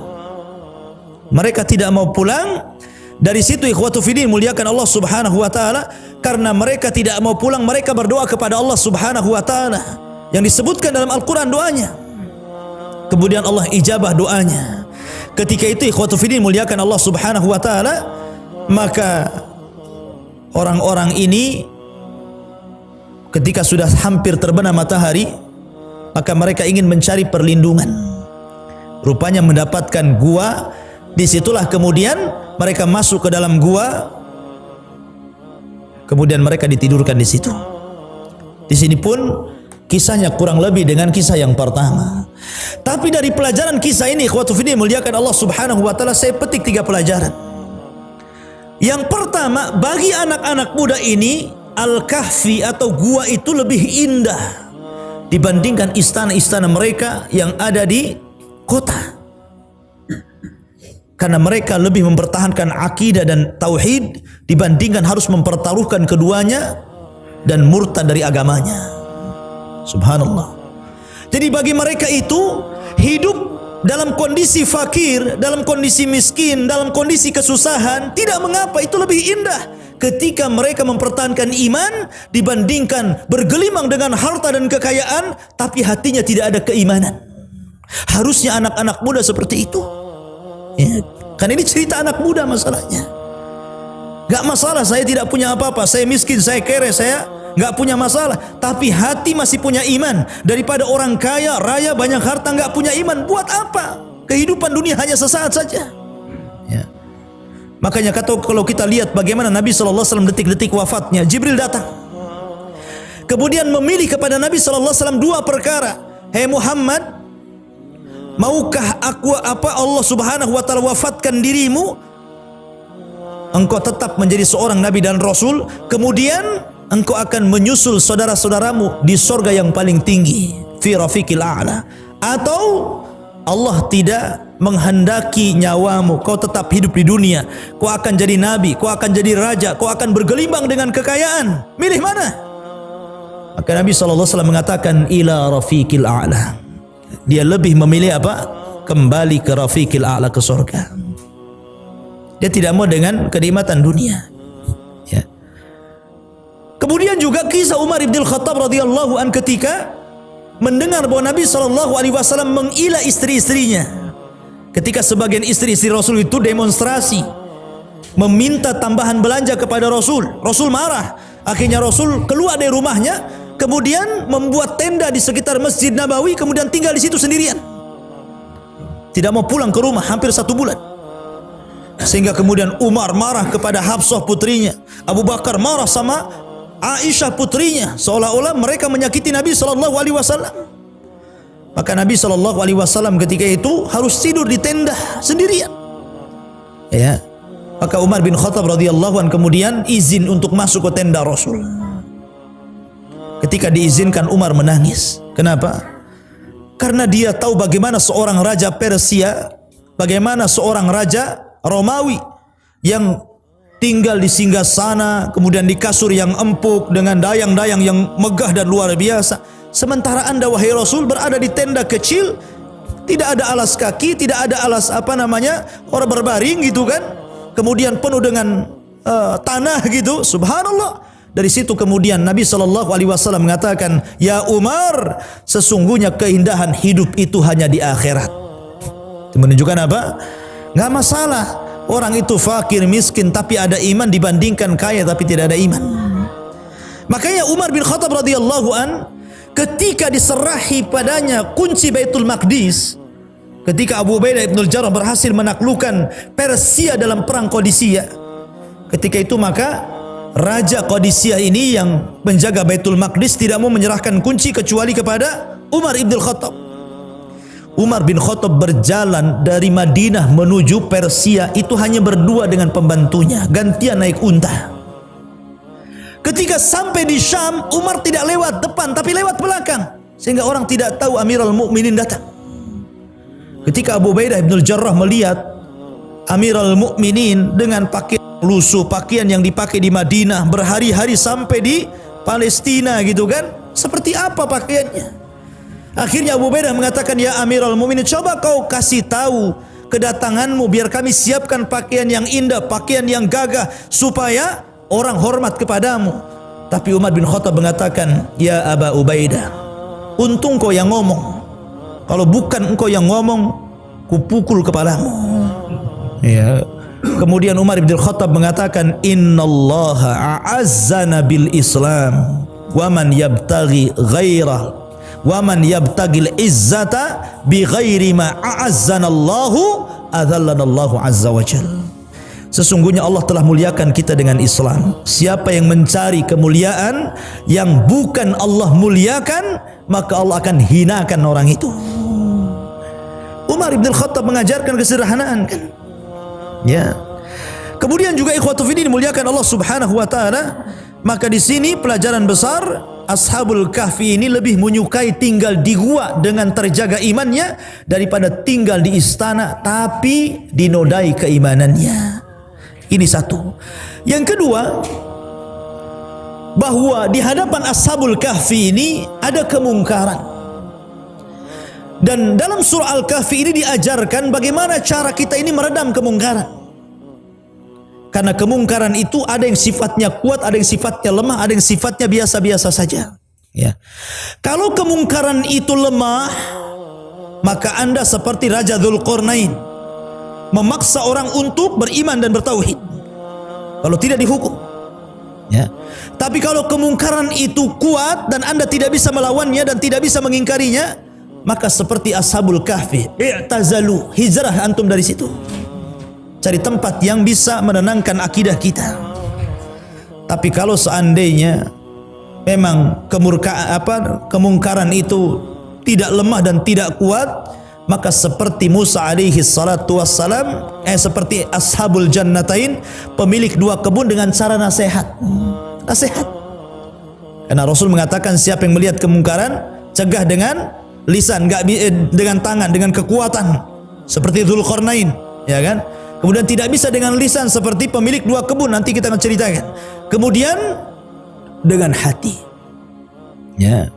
Mereka tidak mau pulang. Dari situ ikhwatu fiddin muliakan Allah Subhanahu wa taala, karena mereka tidak mau pulang, mereka berdoa kepada Allah Subhanahu wa taala yang disebutkan dalam Al-Qur'an doanya. Kemudian Allah ijabah doanya. Ketika itu ikhwatu fiddin muliakan Allah Subhanahu wa taala, maka orang-orang ini ketika sudah hampir terbenam matahari, maka mereka ingin mencari perlindungan. Rupanya mendapatkan gua. Disitulah kemudian mereka masuk ke dalam gua. Kemudian mereka ditidurkan di situ. Di sini pun kisahnya kurang lebih dengan kisah yang pertama. Tapi dari pelajaran kisah ini, ikhwatu fiddin muliakan Allah Subhanahu wa taala, saya petik 3 pelajaran. Yang pertama, bagi anak-anak muda ini, Al-Kahfi atau gua itu lebih indah dibandingkan istana-istana mereka yang ada di kota. Karena mereka lebih mempertahankan akidah dan tauhid dibandingkan harus mempertaruhkan keduanya dan murtad dari agamanya. Subhanallah. Jadi bagi mereka itu, hidup dalam kondisi fakir, dalam kondisi miskin, dalam kondisi kesusahan, tidak mengapa, itu lebih indah ketika mereka mempertahankan iman dibandingkan bergelimang dengan harta dan kekayaan tapi hatinya tidak ada keimanan. Harusnya anak-anak muda seperti itu. Ya, kan ini cerita anak muda masalahnya. Gak masalah saya tidak punya apa-apa, saya miskin, saya kere, saya gak punya masalah. Tapi hati masih punya iman. Daripada orang kaya, raya, banyak harta, gak punya iman. Buat apa? Kehidupan dunia hanya sesaat saja. Ya. Makanya kalau kita lihat bagaimana Nabi SAW detik-detik wafatnya, Jibril datang. Kemudian memilih kepada Nabi SAW 2 perkara. Hei Muhammad, maukah Allah Subhanahu wa taala wafatkan dirimu, engkau tetap menjadi seorang nabi dan rasul, kemudian engkau akan menyusul saudara-saudaramu di sorga yang paling tinggi, fi rafiqil a'la, atau Allah tidak menghendaki nyawamu, kau tetap hidup di dunia, kau akan jadi nabi, kau akan jadi raja, kau akan bergelimbang dengan kekayaan, milih mana? Maka Nabi SAW mengatakan ila rafiqil a'la. Dia lebih memilih apa? Kembali ke rafiqil a'la, ke surga. Dia tidak mau dengan kenikmatan dunia. Ya. Kemudian juga kisah Umar bin Khattab radhiyallahu an ketika mendengar bahwa Nabi SAW mengilah istri-istrinya. Ketika sebagian istri-istri Rasul itu demonstrasi meminta tambahan belanja kepada Rasul. Rasul marah. Akhirnya Rasul keluar dari rumahnya, kemudian membuat tenda di sekitar Masjid Nabawi, kemudian tinggal di situ sendirian. Tidak mau pulang ke rumah hampir 1 bulan. Sehingga kemudian Umar marah kepada Hafsah putrinya, Abu Bakar marah sama Aisyah putrinya, seolah-olah mereka menyakiti Nabi SAW. Maka Nabi SAW ketika itu harus tidur di tenda sendirian. Ya. Maka Umar bin Khattab radhiyallahu an kemudian izin untuk masuk ke tenda Rasul. Ketika diizinkan, Umar menangis. Kenapa? Karena dia tahu bagaimana seorang raja Persia, bagaimana seorang raja Romawi yang tinggal di singgasana, kemudian di kasur yang empuk dengan dayang-dayang yang megah dan luar biasa. Sementara Anda wahai Rasul berada di tenda kecil, tidak ada alas kaki, tidak ada alas orang berbaring gitu kan. Kemudian penuh dengan tanah gitu. Subhanallah. Dari situ kemudian Nabi SAW mengatakan, ya Umar, sesungguhnya keindahan hidup itu hanya di akhirat. Itu menunjukkan apa? Nggak masalah orang itu fakir, miskin, tapi ada iman dibandingkan kaya tapi tidak ada iman. Makanya Umar bin Khattab radhiyallahu an ketika diserahi padanya kunci Baitul Maqdis, ketika Abu Ubaidah ibn al-Jarrah berhasil menaklukkan Persia dalam perang Qadisiyah, ketika itu maka Raja Qadisiyah ini yang menjaga Baitul Maqdis tidak mau menyerahkan kunci kecuali kepada Umar ibn Khattab. Umar bin Khattab berjalan dari Madinah menuju Persia itu hanya berdua dengan pembantunya, gantian naik unta. Ketika sampai di Syam, Umar tidak lewat depan tapi lewat belakang, sehingga orang tidak tahu Amirul Mukminin datang. Ketika Abu Ubaidah bin Jarrah melihat Amirul Mukminin dengan pakaian lusuh, pakaian yang dipakai di Madinah berhari-hari sampai di Palestina gitu kan, seperti apa pakaiannya? Akhirnya Abu Ubaidah mengatakan, ya Amirul Mukminin, coba kau kasih tahu kedatanganmu biar kami siapkan pakaian yang indah, pakaian yang gagah supaya orang hormat kepadamu. Tapi Umar bin Khattab mengatakan, ya Aba Ubaidah, untung kau yang ngomong. Kalau bukan engkau yang ngomong, kupukul kepalamu. Ya. Kemudian Umar bin Khattab mengatakan, innallaha a'azzana bil Islam wa man yabtaghi ghairah wa man yabtagil izzata bi ghairi ma a'azzanallahu adhallanallahu azza wa jalla. Sesungguhnya Allah telah muliakan kita dengan Islam. Siapa yang mencari kemuliaan yang bukan Allah muliakan, maka Allah akan hinakan orang itu. Umar bin Khattab mengajarkan kesederhanaan kan? Ya. Kemudian juga ikhwatu fiddin dimuliakan Allah Subhanahu wa taala, maka di sini pelajaran besar, Ashabul Kahfi ini lebih menyukai tinggal di gua dengan terjaga imannya daripada tinggal di istana tapi dinodai keimanannya. Ini satu. Yang kedua, bahwa di hadapan Ashabul Kahfi ini ada kemungkaran. Dan dalam surah Al-Kahfi ini diajarkan bagaimana cara kita ini meredam kemungkaran. Karena kemungkaran itu ada yang sifatnya kuat, ada yang sifatnya lemah, ada yang sifatnya biasa-biasa saja. Ya. Kalau kemungkaran itu lemah, maka Anda seperti Raja Dzulqarnain, memaksa orang untuk beriman dan bertauhid. Kalau tidak dihukum. Ya. Tapi kalau kemungkaran itu kuat dan Anda tidak bisa melawannya dan tidak bisa mengingkarinya, maka seperti Ashabul Kahfi, i'tazalu, hijrah antum dari situ. Cari tempat yang bisa menenangkan akidah kita. Tapi kalau seandainya memang kemungkaran itu tidak lemah dan tidak kuat, maka seperti Musa alaihi salatu wassalam, seperti Ashabul Jannatain, pemilik dua kebun dengan cara nasihat. Nasihat. Karena Rasul mengatakan siapa yang melihat kemungkaran, cegah dengan lisan, dengan tangan, dengan kekuatan. Seperti Dzulqarnain, ya kan? Kemudian tidak bisa dengan lisan seperti pemilik dua kebun, nanti kita akan ceritakan. Kemudian dengan hati. Ya.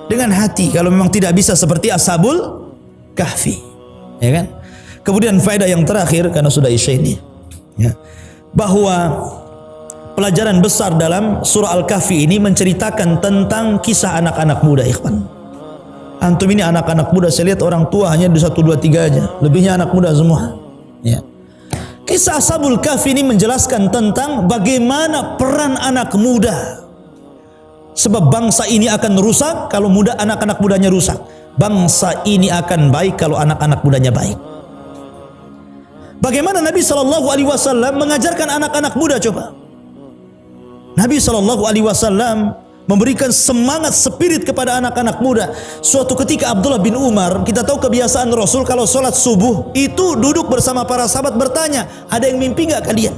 Dengan hati kalau memang tidak bisa seperti Ashabul Kahfi. Ya kan? Kemudian faedah yang terakhir karena sudah isya ini. Ya. Bahwa pelajaran besar dalam surah Al-Kahfi ini menceritakan tentang kisah anak-anak muda, ikhwan. Antum ini anak-anak muda, saya lihat orang tua hanya 1, 2, 3 aja. Lebihnya anak muda semua. Ya. Kisah Ashabul Kahfi ini menjelaskan tentang bagaimana peran anak muda. Sebab bangsa ini akan rusak kalau anak-anak mudanya rusak. Bangsa ini akan baik kalau anak-anak mudanya baik. Bagaimana Nabi SAW mengajarkan anak-anak muda coba? Nabi SAW memberikan semangat spirit kepada anak-anak muda. Suatu ketika Abdullah bin Umar, kita tahu kebiasaan Rasul kalau sholat subuh itu duduk bersama para sahabat bertanya, ada yang mimpi nggak kalian?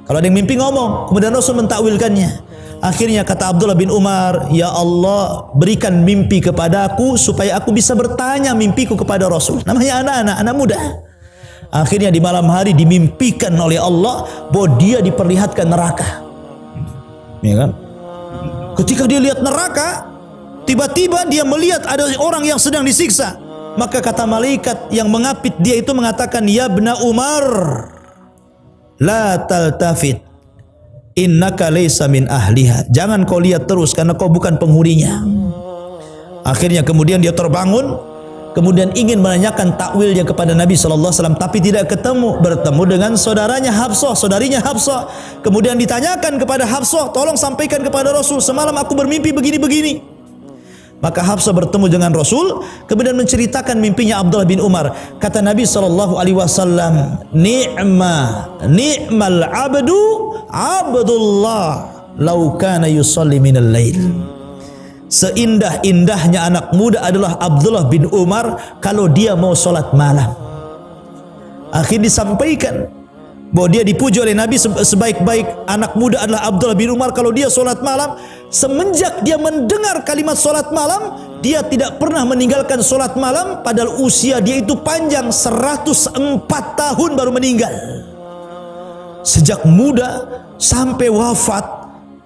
Kalau ada yang mimpi ngomong, kemudian Rasul mentakwilkannya. Akhirnya kata Abdullah bin Umar, ya Allah berikan mimpi kepadaku supaya aku bisa bertanya mimpiku kepada Rasul. Namanya anak-anak, anak muda. Akhirnya di malam hari dimimpikan oleh Allah bahwa dia diperlihatkan neraka. Ya kan? Ketika dia lihat neraka, tiba-tiba dia melihat ada orang yang sedang disiksa. Maka kata malaikat yang mengapit dia itu mengatakan, ya Ibna Umar, la taltafit, innaka laysa min ahliha. Jangan kau lihat terus karena kau bukan penghuninya. Akhirnya kemudian dia terbangun, kemudian ingin menanyakan takwilnya kepada Nabi SAW, tapi tidak ketemu. Bertemu dengan saudaranya Hafsah, saudarinya Hafsah. Kemudian ditanyakan kepada Hafsah, tolong sampaikan kepada Rasul, semalam aku bermimpi begini-begini. Maka Hafsah bertemu dengan Rasul, kemudian menceritakan mimpinya Abdullah bin Umar. Kata Nabi SAW, ni'mal abdu abdullah lau kana yusalli minal lail. Seindah-indahnya anak muda adalah Abdullah bin Umar kalau dia mau sholat malam. Akhirnya disampaikan bahwa dia dipuji oleh Nabi, sebaik-baik anak muda adalah Abdullah bin Umar kalau dia sholat malam. Semenjak dia mendengar kalimat sholat malam, dia tidak pernah meninggalkan sholat malam, padahal usia dia itu panjang, 104 tahun baru meninggal. Sejak muda sampai wafat,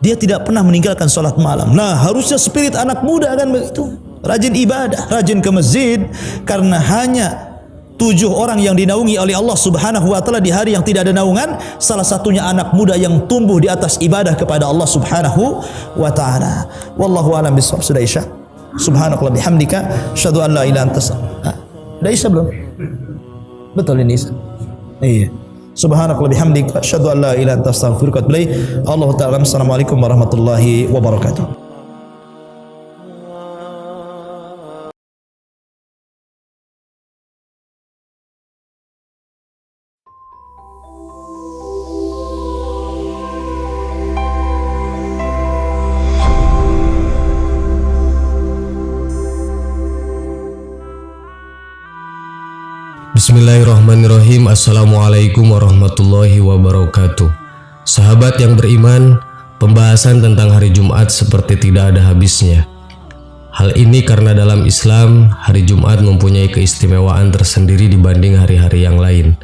dia tidak pernah meninggalkan sholat malam. Nah, harusnya spirit anak muda kan begitu, rajin ibadah, rajin ke masjid, karena hanya 7 orang yang dinaungi oleh Allah Subhanahu wa taala di hari yang tidak ada naungan, salah satunya anak muda yang tumbuh di atas ibadah kepada Allah Subhanahu wa taala. Wallahu a'lam bishawab. Sudah Isya. Subhanakallah bihamdika asyhadu an la ilaha illa anta. Sudah Isya belum? Betul ini Isya. Iya. Subhanakallah bihamdika asyhadu an la ilaha illa anta astaghfiruka wa atubu ilaik. Allah taala. Assalamualaikum warahmatullahi wabarakatuh. Bismillahirrahmanirrahim. Assalamualaikum warahmatullahi wabarakatuh. Sahabat yang beriman, pembahasan tentang hari Jumat seperti tidak ada habisnya. Hal ini karena dalam Islam, hari Jumat mempunyai keistimewaan tersendiri dibanding hari-hari yang lain.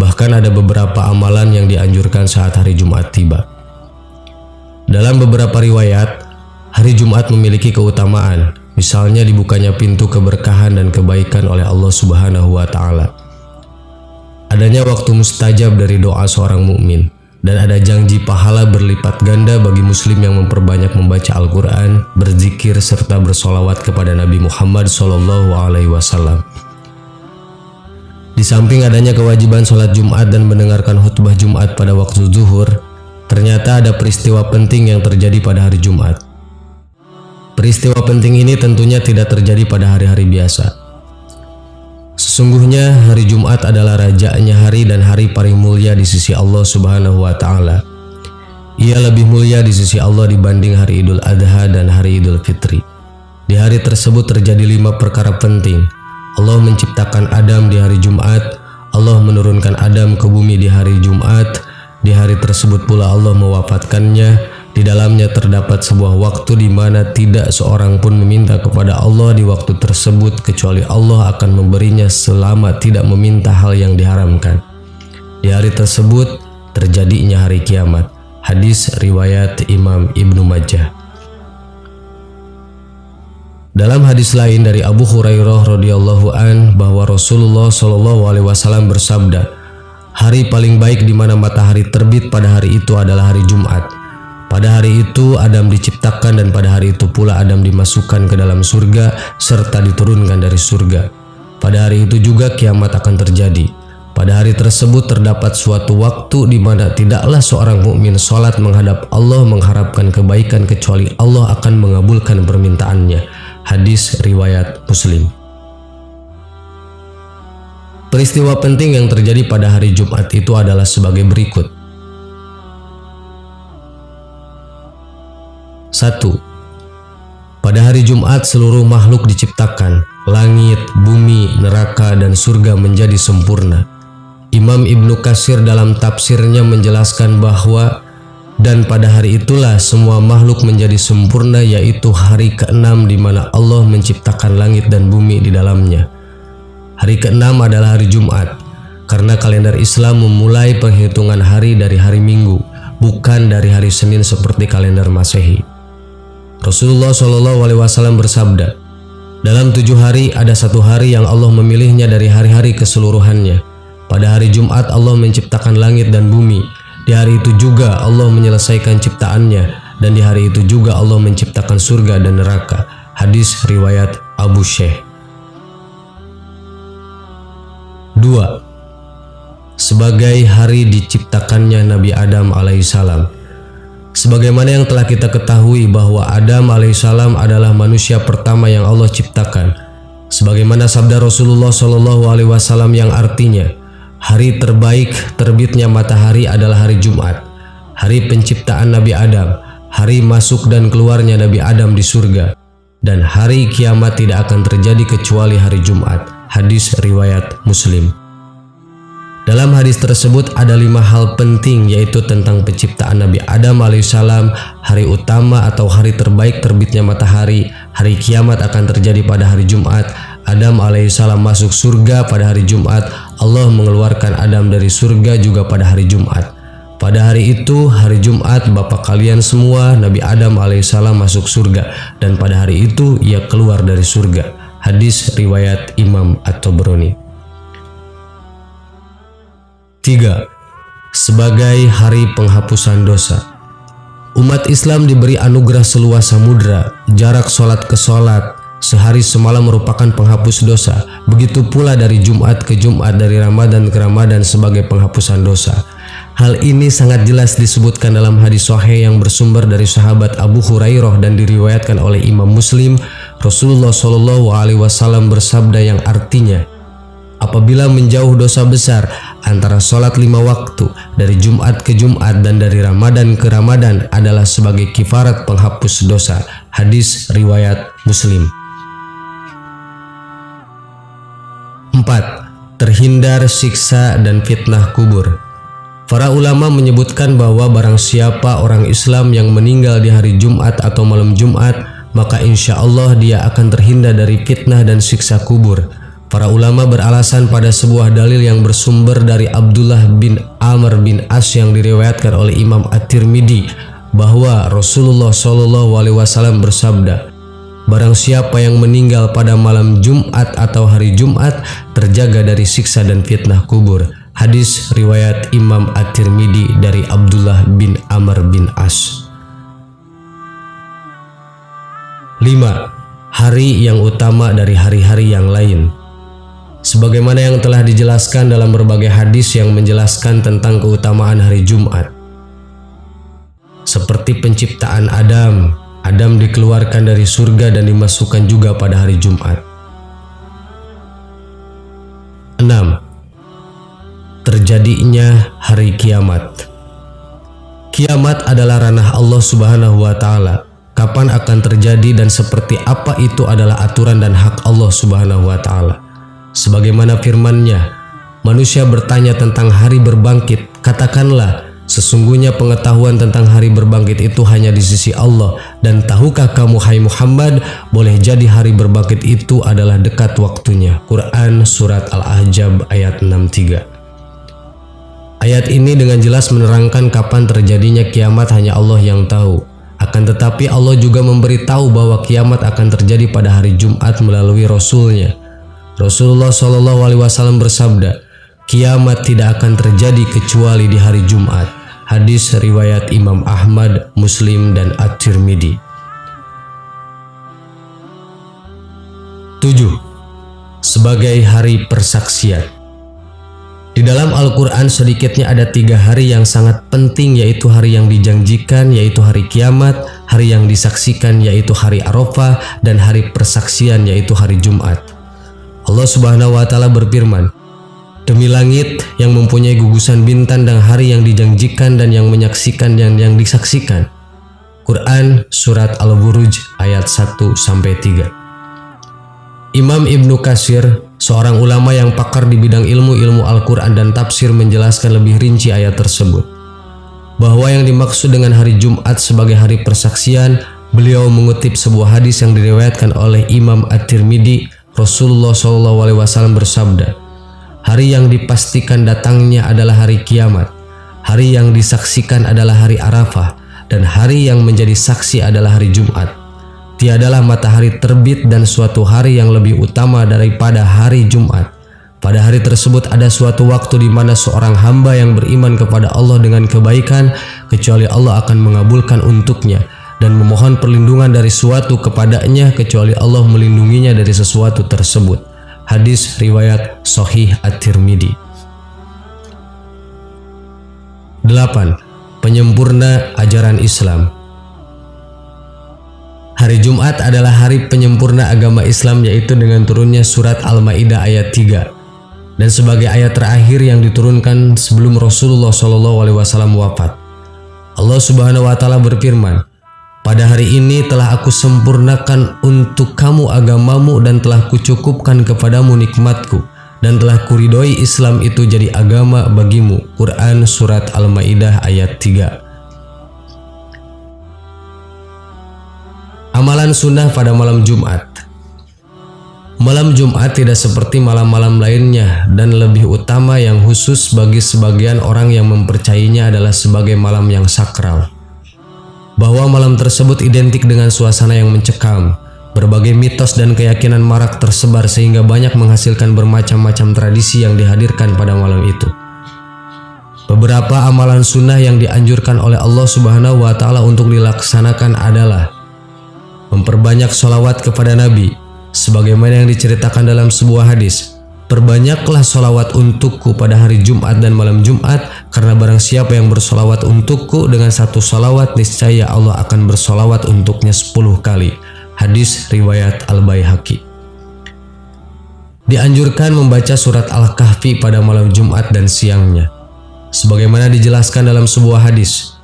Bahkan ada beberapa amalan yang dianjurkan saat hari Jumat tiba. Dalam beberapa riwayat, hari Jumat memiliki keutamaan. Misalnya dibukanya pintu keberkahan dan kebaikan oleh Allah Subhanahu wa taala. Adanya waktu mustajab dari doa seorang mukmin, dan ada janji pahala berlipat ganda bagi muslim yang memperbanyak membaca Al-Qur'an, berzikir serta bersolawat kepada Nabi Muhammad SAW. Di samping adanya kewajiban sholat Jumat dan mendengarkan khutbah Jumat pada waktu zuhur, ternyata ada peristiwa penting yang terjadi pada hari Jumat. Peristiwa penting ini tentunya tidak terjadi pada hari-hari biasa. Sesungguhnya hari Jumat adalah rajanya hari dan hari paling mulia di sisi Allah Subhanahu wa taala. Ia lebih mulia di sisi Allah dibanding hari Idul Adha dan hari Idul Fitri. Di hari tersebut terjadi 5 perkara penting. Allah menciptakan Adam di hari Jumat, Allah menurunkan Adam ke bumi di hari Jumat, di hari tersebut pula Allah mewafatkannya. Di dalamnya terdapat sebuah waktu di mana tidak seorang pun meminta kepada Allah di waktu tersebut kecuali Allah akan memberinya selama tidak meminta hal yang diharamkan. Di hari tersebut terjadinya hari kiamat. Hadis riwayat Imam Ibnu Majah. Dalam hadis lain dari Abu Hurairah radhiyallahu an bahwa Rasulullah SAW bersabda, hari paling baik di mana matahari terbit pada hari itu adalah hari Jumat. Pada hari itu Adam diciptakan dan pada hari itu pula Adam dimasukkan ke dalam surga serta diturunkan dari surga. Pada hari itu juga kiamat akan terjadi. Pada hari tersebut terdapat suatu waktu di mana tidaklah seorang mukmin sholat menghadap Allah mengharapkan kebaikan kecuali Allah akan mengabulkan permintaannya. Hadis riwayat Muslim. Peristiwa penting yang terjadi pada hari Jumat itu adalah sebagai berikut. 1. Pada hari Jumat seluruh makhluk diciptakan, langit, bumi, neraka, dan surga menjadi sempurna. Imam Ibnu Katsir dalam tafsirnya menjelaskan bahwa dan pada hari itulah semua makhluk menjadi sempurna, yaitu hari ke-6 di mana Allah menciptakan langit dan bumi di dalamnya. Hari ke-6 adalah hari Jumat, karena kalender Islam memulai penghitungan hari dari hari Minggu, bukan dari hari Senin seperti kalender Masehi. Rasulullah SAW bersabda, dalam 7 hari ada 1 hari yang Allah memilihnya dari hari-hari keseluruhannya. Pada hari Jumat Allah menciptakan langit dan bumi. Di hari itu juga Allah menyelesaikan ciptaannya, dan di hari itu juga Allah menciptakan surga dan neraka. Hadis riwayat Abu Syekh. 2. Sebagai hari diciptakannya Nabi Adam alaihissalam. Sebagaimana yang telah kita ketahui bahwa Adam alaihissalam adalah manusia pertama yang Allah ciptakan. Sebagaimana sabda Rasulullah SAW yang artinya, hari terbaik terbitnya matahari adalah hari Jumat, hari penciptaan Nabi Adam, hari masuk dan keluarnya Nabi Adam di surga, dan hari kiamat tidak akan terjadi kecuali hari Jumat. Hadis riwayat Muslim. Dalam hadis tersebut ada 5 hal penting, yaitu tentang penciptaan Nabi Adam alaihissalam, hari utama atau hari terbaik terbitnya matahari, hari kiamat akan terjadi pada hari Jumat, Adam alaihissalam masuk surga pada hari Jumat, Allah mengeluarkan Adam dari surga juga pada hari Jumat. Pada hari itu, hari Jumat, bapak kalian semua, Nabi Adam alaihissalam masuk surga, dan pada hari itu ia keluar dari surga. Hadis riwayat Imam At-Tabrani. 3. Sebagai hari penghapusan dosa. Umat Islam diberi anugerah seluas samudra, jarak sholat ke sholat, sehari semalam merupakan penghapus dosa. Begitu pula dari Jumat ke Jumat, dari Ramadan ke Ramadan sebagai penghapusan dosa. Hal ini sangat jelas disebutkan dalam hadis sahih yang bersumber dari sahabat Abu Hurairah dan diriwayatkan oleh Imam Muslim. Rasulullah SAW bersabda yang artinya, apabila menjauh dosa besar antara sholat 5 waktu dari Jumat ke Jumat dan dari Ramadan ke Ramadan adalah sebagai kifarat penghapus dosa. Hadis riwayat Muslim. 4. Terhindar siksa dan fitnah kubur. Para ulama menyebutkan bahwa barang siapa orang Islam yang meninggal di hari Jumat atau malam Jumat, maka insya Allah dia akan terhindar dari fitnah dan siksa kubur. Para ulama beralasan pada sebuah dalil yang bersumber dari Abdullah bin Amr bin As yang diriwayatkan oleh Imam At-Tirmidzi bahwa Rasulullah SAW bersabda, barang siapa yang meninggal pada malam Jumat atau hari Jumat terjaga dari siksa dan fitnah kubur. Hadis riwayat Imam At-Tirmidzi dari Abdullah bin Amr bin As. 5. Hari yang utama dari hari-hari yang lain. Sebagaimana yang telah dijelaskan dalam berbagai hadis yang menjelaskan tentang keutamaan hari Jumat. Seperti penciptaan Adam, Adam dikeluarkan dari surga dan dimasukkan juga pada hari Jumat. 6. Terjadinya hari kiamat. Kiamat adalah ranah Allah Subhanahu wa Ta'ala. Kapan akan terjadi dan seperti apa itu adalah aturan dan hak Allah Subhanahu wa Ta'ala. Sebagaimana firman-Nya, manusia bertanya tentang hari berbangkit, katakanlah, sesungguhnya pengetahuan tentang hari berbangkit itu hanya di sisi Allah, dan tahukah kamu hai Muhammad, boleh jadi hari berbangkit itu adalah dekat waktunya. Quran Surat Al-Ahzab ayat 63. Ayat ini dengan jelas menerangkan kapan terjadinya kiamat hanya Allah yang tahu. Akan tetapi Allah juga memberitahu bahwa kiamat akan terjadi pada hari Jumat melalui Rasul-Nya. Rasulullah SAW bersabda, kiamat tidak akan terjadi kecuali di hari Jumat. Hadis riwayat Imam Ahmad, Muslim, dan At-Tirmidzi. 7. Sebagai hari persaksian. Di dalam Al-Quran sedikitnya ada 3 hari yang sangat penting, yaitu hari yang dijanjikan yaitu hari kiamat, hari yang disaksikan yaitu hari Arafah, dan hari persaksian yaitu hari Jumat. Allah Subhanahu wa Ta'ala berfirman, demi langit yang mempunyai gugusan bintang dan hari yang dijanjikan dan yang menyaksikan dan yang disaksikan. Quran Surat Al-Buruj ayat 1-3. Imam Ibnu Katsir, seorang ulama yang pakar di bidang ilmu Al-Quran dan tafsir, menjelaskan lebih rinci ayat tersebut. Bahwa yang dimaksud dengan hari Jumat sebagai hari persaksian, beliau mengutip sebuah hadis yang diriwayatkan oleh Imam At-Tirmidzi. Rasulullah SAW bersabda, hari yang dipastikan datangnya adalah hari kiamat, hari yang disaksikan adalah hari Arafah, dan hari yang menjadi saksi adalah hari Jumat. Tiadalah matahari terbit dan suatu hari yang lebih utama daripada hari Jumat. Pada hari tersebut ada suatu waktu di mana seorang hamba yang beriman kepada Allah dengan kebaikan, kecuali Allah akan mengabulkan untuknya, dan memohon perlindungan dari suatu kepadanya kecuali Allah melindunginya dari sesuatu tersebut. Hadis riwayat Sahih At-Tirmidzi. 8. penyempurna ajaran Islam. Hari Jumat adalah hari penyempurna agama Islam, yaitu dengan turunnya surat Al-Maidah ayat 3 dan sebagai ayat terakhir yang diturunkan sebelum Rasulullah SAW wafat. Allah Subhanahu wa taala berfirman, "Pada hari ini telah aku sempurnakan untuk kamu agamamu dan telah kucukupkan kepadamu nikmatku dan telah kuridhoi Islam itu jadi agama bagimu." Quran surat Al-Maidah ayat 3. Amalan sunnah pada malam Jumat. Malam Jumat tidak seperti malam-malam lainnya dan lebih utama yang khusus bagi sebagian orang yang mempercayainya adalah sebagai malam yang sakral. Bahwa malam tersebut identik dengan suasana yang mencekam. Berbagai mitos dan keyakinan marak tersebar sehingga banyak menghasilkan bermacam-macam tradisi yang dihadirkan pada malam itu. Beberapa amalan sunnah yang dianjurkan oleh Allah Subhanahu wa taala untuk dilaksanakan adalah memperbanyak sholawat kepada Nabi, sebagaimana yang diceritakan dalam sebuah hadis. Perbanyaklah sholawat untukku pada hari Jumat dan malam Jumat, karena barang siapa yang bersholawat untukku dengan satu sholawat, niscaya Allah akan bersholawat untuknya 10 kali. Hadis riwayat Al-Baihaqi. Dianjurkan membaca surat Al-Kahfi pada malam Jumat dan siangnya. Sebagaimana dijelaskan dalam sebuah hadis,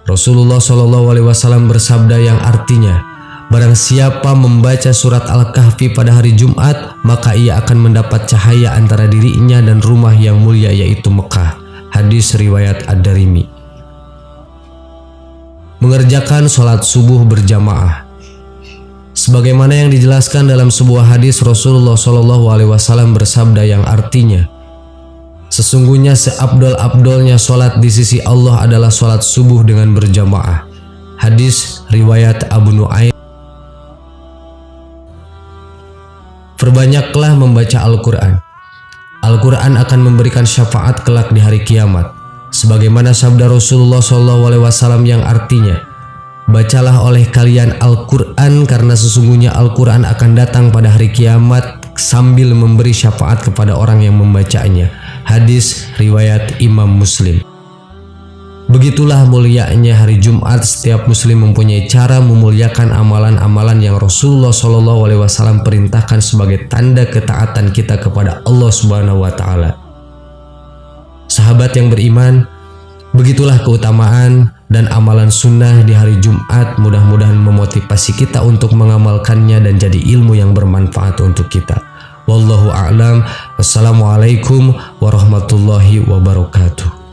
Rasulullah SAW bersabda yang artinya, barang siapa membaca surat Al-Kahfi pada hari Jumat, maka ia akan mendapat cahaya antara dirinya dan rumah yang mulia, yaitu Mekah. Hadis riwayat Ad-Darimi. Mengerjakan sholat subuh berjamaah. Sebagaimana yang dijelaskan dalam sebuah hadis, Rasulullah SAW bersabda yang artinya, sesungguhnya seabdol-abdolnya sholat di sisi Allah adalah sholat subuh dengan berjamaah. Hadis riwayat Abu Nuaim. Perbanyaklah membaca Al-Quran. Al-Quran akan memberikan syafaat kelak di hari kiamat. Sebagaimana sabda Rasulullah SAW yang artinya, bacalah oleh kalian Al-Quran karena sesungguhnya Al-Quran akan datang pada hari kiamat sambil memberi syafaat kepada orang yang membacanya. Hadis riwayat Imam Muslim. Begitulah mulianya hari Jumat. Setiap muslim mempunyai cara memuliakan amalan-amalan yang Rasulullah SAW perintahkan sebagai tanda ketaatan kita kepada Allah Subhanahu wa taala. Sahabat yang beriman, begitulah keutamaan dan amalan sunnah di hari Jumat. Mudah-mudahan memotivasi kita untuk mengamalkannya dan jadi ilmu yang bermanfaat untuk kita. Wallahu a'lam. Wassalamualaikum warahmatullahi wabarakatuh.